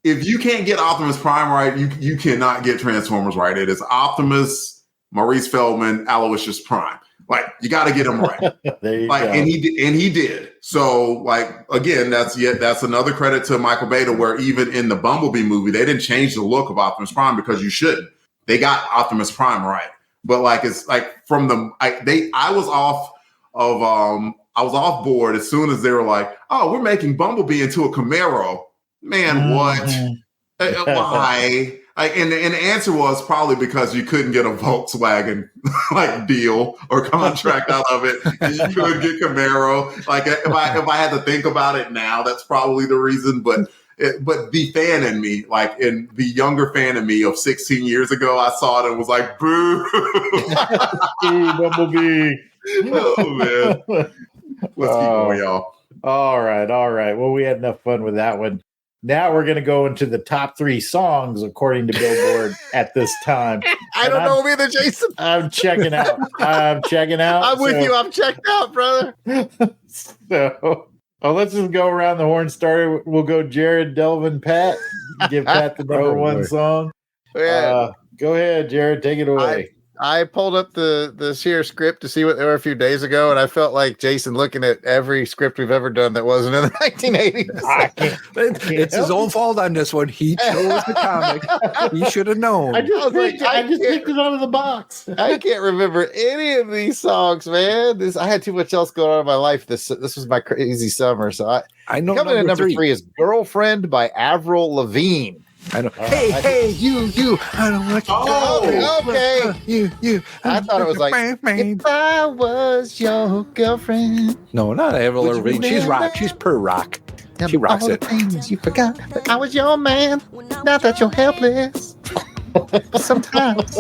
if you can't get Optimus Prime right, you cannot get Transformers right. It is Optimus, Maurice Feldman, Aloysius Prime. Like, you got to get him right. There you go. And he did. So, like, again, that's another credit to Michael Bay, to where even in the Bumblebee movie, they didn't change the look of Optimus Prime because you shouldn't. They got Optimus Prime right. But like, it's like I was off board as soon as they were like, oh, we're making Bumblebee into a Camaro. Man, what? Why? And the answer was probably because you couldn't get a Volkswagen like deal or contract out of it, and you couldn't get Camaro. Like, if I had to think about it now, that's probably the reason. But the fan in me, like, in the younger fan in me of 16 years ago, I saw it and was like, boo, boo, Bumblebee. Oh man. Let's keep going, y'all. All right. Well, we had enough fun with that one. Now we're going to go into the top 3 songs according to Billboard at this time. I don't know either, Jason. I'm checking out. I'm with you. I'm checked out, brother. So, let's just go around the horn starter. We'll go Jared, Delvin, Pat. Give Pat the number one song. Yeah. Go ahead, Jared. Take it away. I pulled up the sheer script to see what they were a few days ago, and I felt like Jason looking at every script we've ever done that wasn't in the 1980s. It's his own fault on this one. He chose the comic. He should have known. I just picked it out of the box. I can't remember any of these songs, man. I had too much else going on in my life. This was my crazy summer. So I know. Coming in number 3 is "Girlfriend" by Avril Lavigne. I know. Hey, you. I don't want you. Oh, okay. You. I thought it was like, if I was your girlfriend. No, not Avril Lavigne. She's rock. She's per rock. She rocks it. Things you forgot. But I was your man. Now that you're helpless. But sometimes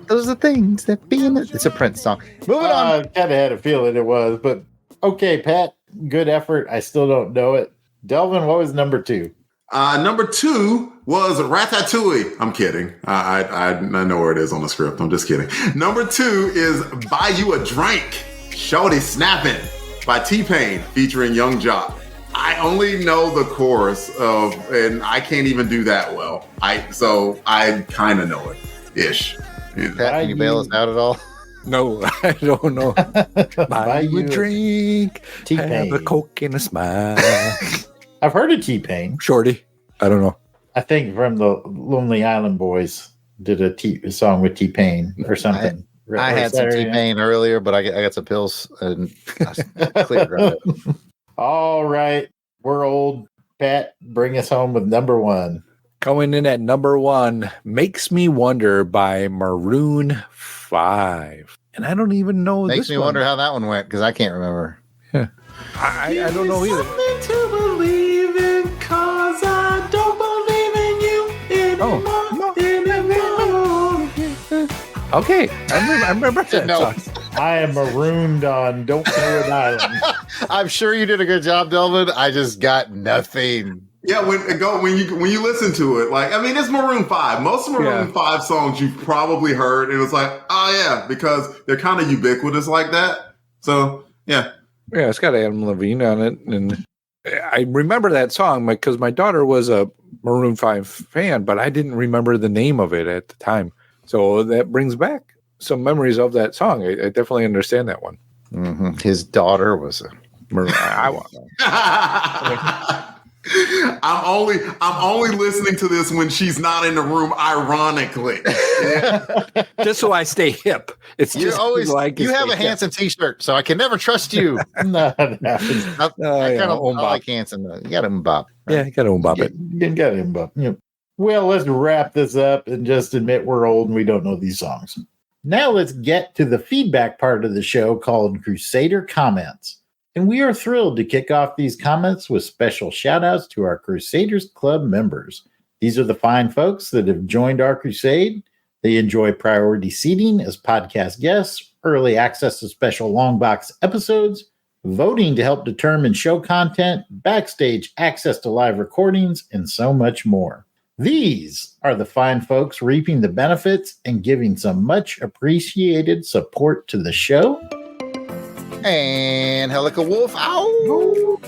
those are things that being. It's a Prince song. Moving on. I kind of had a feeling it was, but okay, Pat. Good effort. I still don't know it. Delvin, what was number 2? Number 2 was Ratatouille. I'm kidding. I know where it is on the script. I'm just kidding. Number 2 is Buy You a Drink, Shorty Snappin' by T-Pain featuring Young Jock. I only know the chorus and I can't even do that well. So I kind of know it ish. Pat, can you bail us out at all? No, I don't know. Buy you a drink, T-Pain. have a Coke and a smile. I've heard of T-Pain. Shorty. I don't know. I think from the Lonely Island Boys did a song with T-Pain or something. I had some T-Pain earlier, but I got some pills and I cleared it. All right. We're old. Pat, bring us home with number 1. Coming in at number 1, Makes Me Wonder by Maroon 5. And I don't even know Makes this me one. wonder how that one went, because I can't remember. Yeah. I don't know either. To believe in, 'cause I don't believe in you anymore. Okay, I remember that song. I am marooned on Don't Know It Island. I'm sure you did a good job, Delvin. I just got nothing. Yeah, when you listen to it, like, I mean, it's Maroon 5. Most of Maroon 5 songs you've probably heard, and it's like, Oh yeah, because they're kind of ubiquitous like that. So yeah. Yeah, it's got Adam Levine on it, and I remember that song because my daughter was a Maroon 5 fan, but I didn't remember the name of it at the time. So that brings back some memories of that song. I definitely understand that one. Mm-hmm. His daughter was a Maroon. I'm only listening to this when she's not in the room, ironically. Just so I stay hip. It's You're just always like you have a Hanson T-shirt, so I can never trust you. I like Hanson. You got to mbop. Yeah, you got to mbop it. You got to mbop. Yep. Well, let's wrap this up and just admit we're old and we don't know these songs. Now let's get to the feedback part of the show called Crusader Comments. And we are thrilled to kick off these comments with special shout outs to our Crusaders Club members. These are the fine folks that have joined our crusade. They enjoy priority seating as podcast guests, early access to special Longbox episodes, voting to help determine show content, backstage access to live recordings, and so much more. These are the fine folks reaping the benefits and giving some much appreciated support to the show. And Helica Wolf. Ow!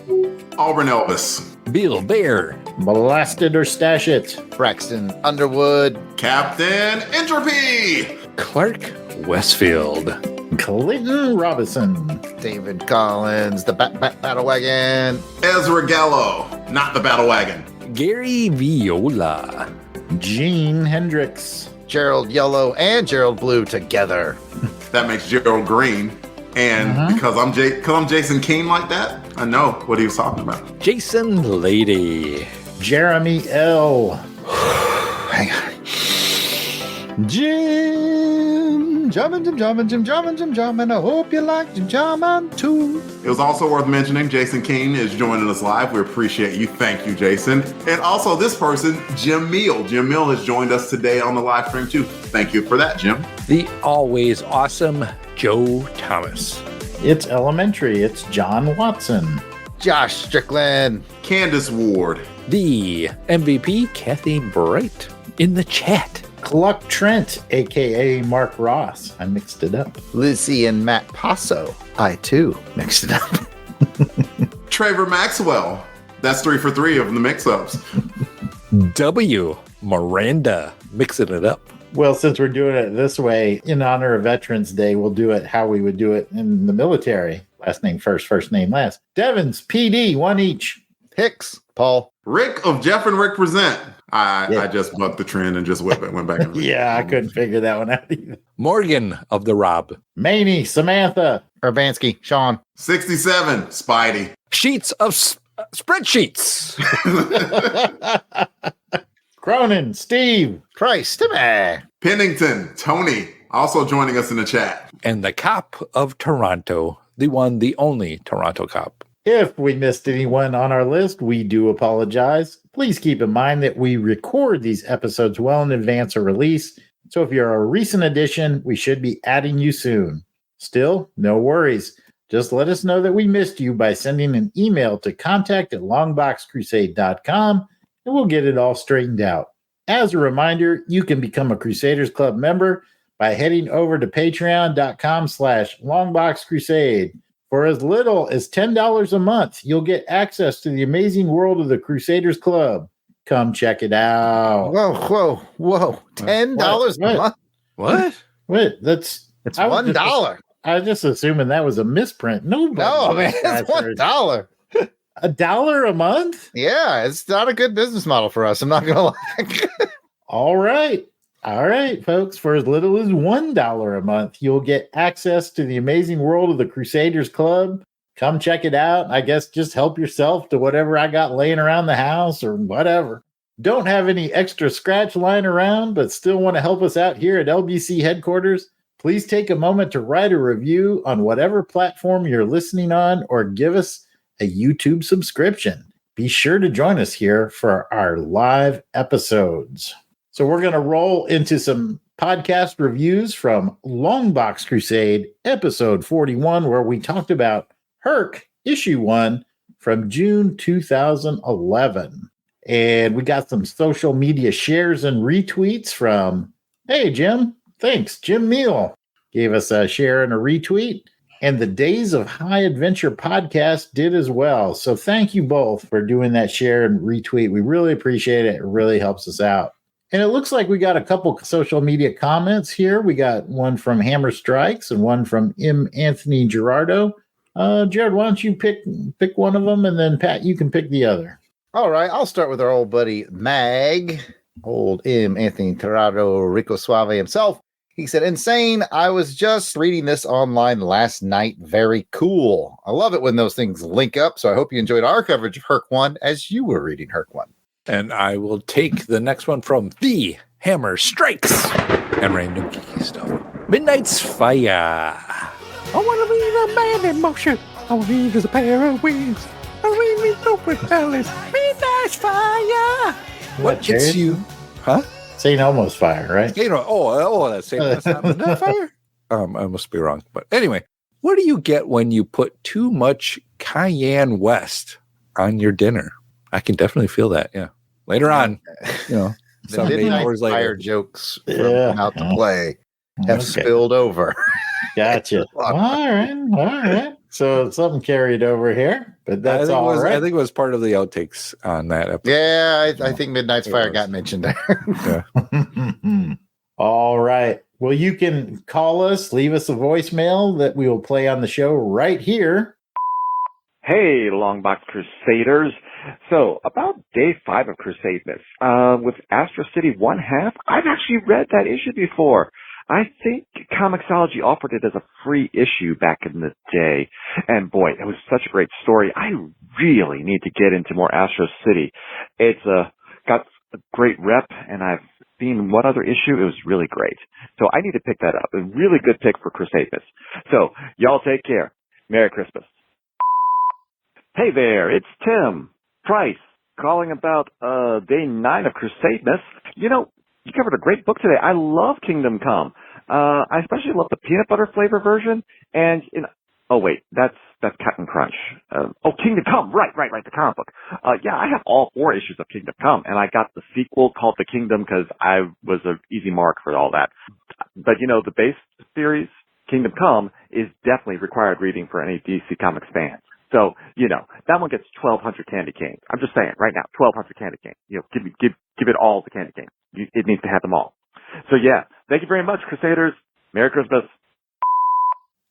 Auburn Elvis. Bill Bear. Blasted or Stash It. Braxton Underwood. Captain Entropy. Clark Westfield. Clinton Robinson. David Collins. The Battle Wagon. Ezra Gallo. Not the Battle Wagon. Gary Viola. Gene Hendricks. Gerald Yellow and Gerald Blue together. That makes Gerald Green. And because I'm Jason King like that, I know what he was talking about. Jason Lady. Jeremy L. Hang on. Jim Jumpin'. I hope you like Jim Jumpin' too. It was also worth mentioning Jason King is joining us live. We appreciate you. Thank you, Jason. And also this person, Jim Meal. Jim Meal has joined us today on the live stream too. Thank you for that, Jim. The always awesome Joe Thomas. It's Elementary. It's John Watson. Josh Strickland. Candace Ward. The MVP, Kathy Bright. In the chat. Cluck Trent, a.k.a. Mark Ross. I mixed it up. Lucy and Matt Passo. I, too, mixed it up. Trevor Maxwell. That's 3 for 3 of the mix-ups. W. Miranda. Mixing it up. Well, since we're doing it this way, in honor of Veterans Day, we'll do it how we would do it in the military. Last name first, first name last. Devins, PD, 1 each. Hicks, Paul. Rick of Jeff and Rick Present. I just bucked the trend and just went back. And Yeah, I couldn't figure that one out either. Morgan of the Rob. Maney, Samantha. Urbanski, Sean. 67, Spidey. Sheets of spreadsheets. Cronin, Steve. Price, Timmy. Pennington, Tony, also joining us in the chat. And the cop of Toronto, the one, the only Toronto cop. If we missed anyone on our list, we do apologize. Please keep in mind that we record these episodes well in advance of release, so if you're a recent addition, we should be adding you soon. Still, no worries. Just let us know that we missed you by sending an email to contact@longboxcrusade.com, and we'll get it all straightened out. As a reminder, you can become a Crusaders Club member by heading over to patreon.com/longboxcrusade. For as little as $10 a month, you'll get access to the amazing world of the Crusaders Club. Come check it out. Whoa. $10 a month? What? Wait, It's $1. I was just assuming that was a misprint. No, man, it's $1. $1 a month? Yeah, it's not a good business model for us. I'm not going to lie. All right, folks. For as little as $1 a month, you'll get access to the amazing world of the Crusaders Club. Come check it out. I guess just help yourself to whatever I got laying around the house or whatever. Don't have any extra scratch lying around, but still want to help us out here at LBC headquarters? Please take a moment to write a review on whatever platform you're listening on or give us a YouTube subscription. Be sure to join us here for our live episodes. So we're going to roll into some podcast reviews from Longbox Crusade, episode 41, where we talked about Herc, issue 1 from June 2011. And we got some social media shares and retweets from, hey, Jim, thanks, Jim Meal. gave us a share and a retweet. And the Days of High Adventure podcast did as well. So thank you both for doing that share and retweet. We really appreciate it. It really helps us out. And it looks like we got a couple social media comments here. We got one from Hammer Strikes and one from M. Anthony Gerardo. Jared, why don't you pick one of them, and then Pat, you can pick the other. All right, I'll start with our old buddy Mag, old M. Anthony Gerardo Rico Suave himself. He said, insane. I was just reading this online last night. Very cool. I love it when those things link up. So I hope you enjoyed our coverage of Herc 1 as you were reading Herc 1. And I will take the next one from The Hammer Strikes. And random geeky stuff. Midnight's Fire. I want to be the man in motion. I want to be just a pair of wings. I want to be open Alice. Midnight's Fire. What gets you? Huh? St. Elmo's Fire, right? That's not Midnight Fire? I must be wrong. But anyway, what do you get when you put too much Cayenne West on your dinner? I can definitely feel that, yeah. Later on, the some 8 hours later. Fire jokes from Out to Play have spilled over. Gotcha. All right. So something carried over here, but that's all right. I think it was part of the outtakes on that episode. Yeah, I think Midnight's Fire got mentioned there. Yeah. All right. Well, you can call us, leave us a voicemail that we will play on the show right here. Hey, Longbox Crusaders. So, about day 5 of Crusade Myths, with Astro City 1/2, I've actually read that issue before. I think Comixology offered it as a free issue back in the day. And boy, it was such a great story. I really need to get into more Astro City. It's got a great rep, and I've seen one other issue. It was really great. So I need to pick that up. A really good pick for Crusade Myths. So, y'all take care. Merry Christmas. Hey there, it's Tim Price calling about day 9 of Crusade Myths. You know, you covered a great book today. I love Kingdom Come. I especially love the peanut butter flavor version. And oh wait, that's Captain Crunch. Kingdom Come, right, the comic book. Yeah, I have all 4 issues of Kingdom Come, and I got the sequel called The Kingdom because I was an easy mark for all that. But you know, the base series Kingdom Come is definitely required reading for any DC Comics fans. So, you know, that one gets 1,200 candy canes. I'm just saying right now, 1,200 candy canes. You know, give it all the candy canes. It needs to have them all. So yeah, thank you very much, Crusaders. Merry Christmas.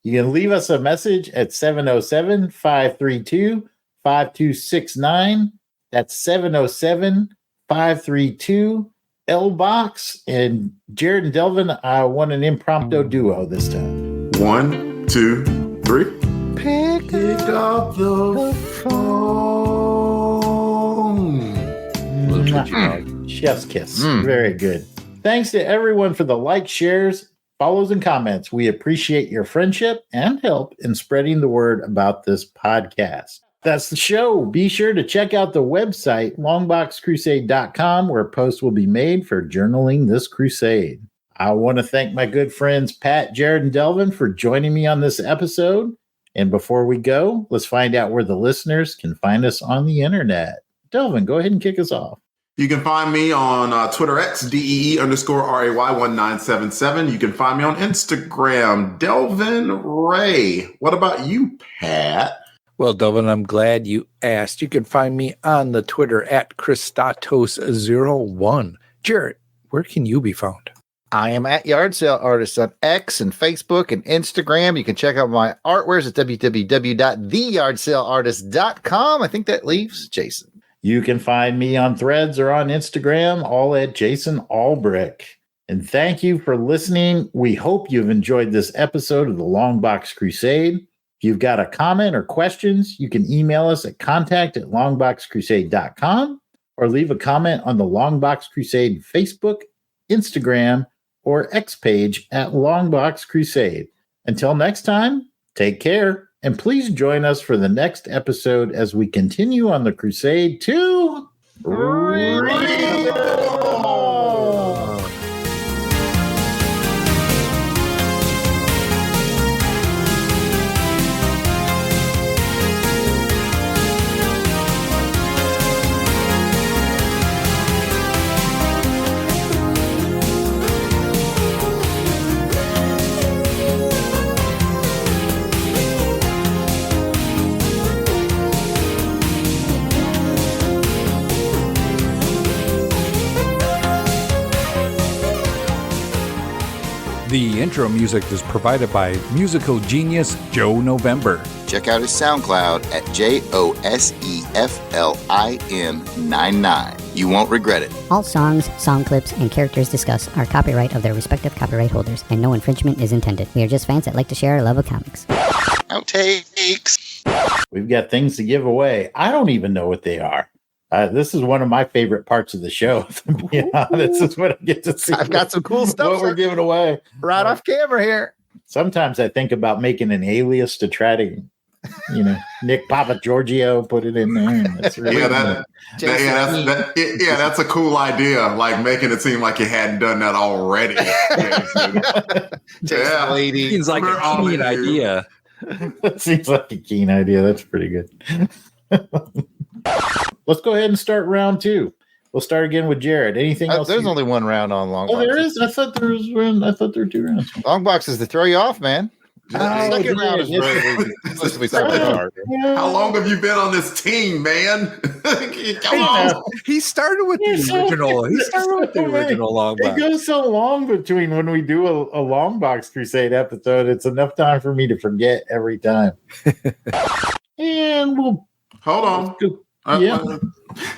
You can leave us a message at 707-532-5269. That's 707-532-LBOX. And Jared and Delvin, I want an impromptu duo this time. 1, 2, 3. Pick up the phone. Chef's kiss. Very good. Thanks to everyone for the likes, shares, follows, and comments. We appreciate your friendship and help in spreading the word about this podcast. That's the show. Be sure to check out the website, longboxcrusade.com, where posts will be made for journaling this crusade. I want to thank my good friends Pat, Jared, and Delvin for joining me on this episode. And before we go, let's find out where the listeners can find us on the internet. Delvin, go ahead and kick us off. You can find me on Twitter X, DEE_RAY1977. You can find me on Instagram, Delvin Ray. What about you, Pat? Well, Delvin, I'm glad you asked. You can find me on the Twitter at Christatos01. Jared, where can you be found? I am at Yard Sale Artist on X and Facebook and Instagram. You can check out my artwares at www.theyardsaleartist.com. I think that leaves Jason. You can find me on Threads or on Instagram, all at Jason Albrick. And thank you for listening. We hope you've enjoyed this episode of the Longbox Crusade. If you've got a comment or questions, you can email us at contact@longboxcrusade.com or leave a comment on the Longbox Crusade Facebook, Instagram, or X page at Longbox Crusade. Until next time, take care, and please join us for the next episode as we continue on the crusade to intro music is provided by musical genius Joe November. Check out his SoundCloud at JOSEFLIN99. You won't regret it. All songs, song clips, and characters discussed are copyright of their respective copyright holders, and no infringement is intended. We are just fans that like to share our love of comics. Outtakes. We've got things to give away. I don't even know what they are. This is one of my favorite parts of the show. To be honest, this is what I get to see. I've got some cool stuff. What we're giving away right off camera here. Sometimes I think about making an alias to try to, Nick Papa Giorgio, put it in there. That's really that's a cool idea. Like making it seem like you hadn't done that already. Lady. Seems like a keen idea. That seems like a keen idea. That's pretty good. Let's go ahead and start round 2. We'll start again with Jared. Anything else? There's only one round on long box. Oh, there is? I thought there was one. I thought there were 2 rounds. Long box is to throw you off, man. Second round is How long have you been on this team, man? Come on. He started with the original. He started with the original long box. It goes so long between when we do a long box crusade episode. It's enough time for me to forget every time. And we'll hold on.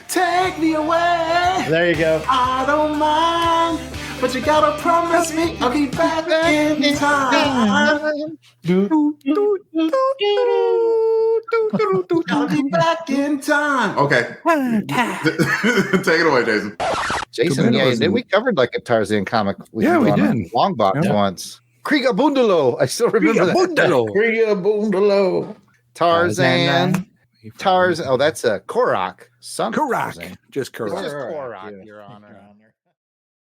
Take me away. There you go. I don't mind, but you gotta promise me I'll be back in time. I'll be back in time. Okay. Take it away, Jason. Jason, we covered like a Tarzan comic. We did. Long box once. Kriga Bundalo. I still remember that. Kriga Bundalo. Tarzan. Oh, that's a Korok. Korok. Just Korok. Korok, Your Honor.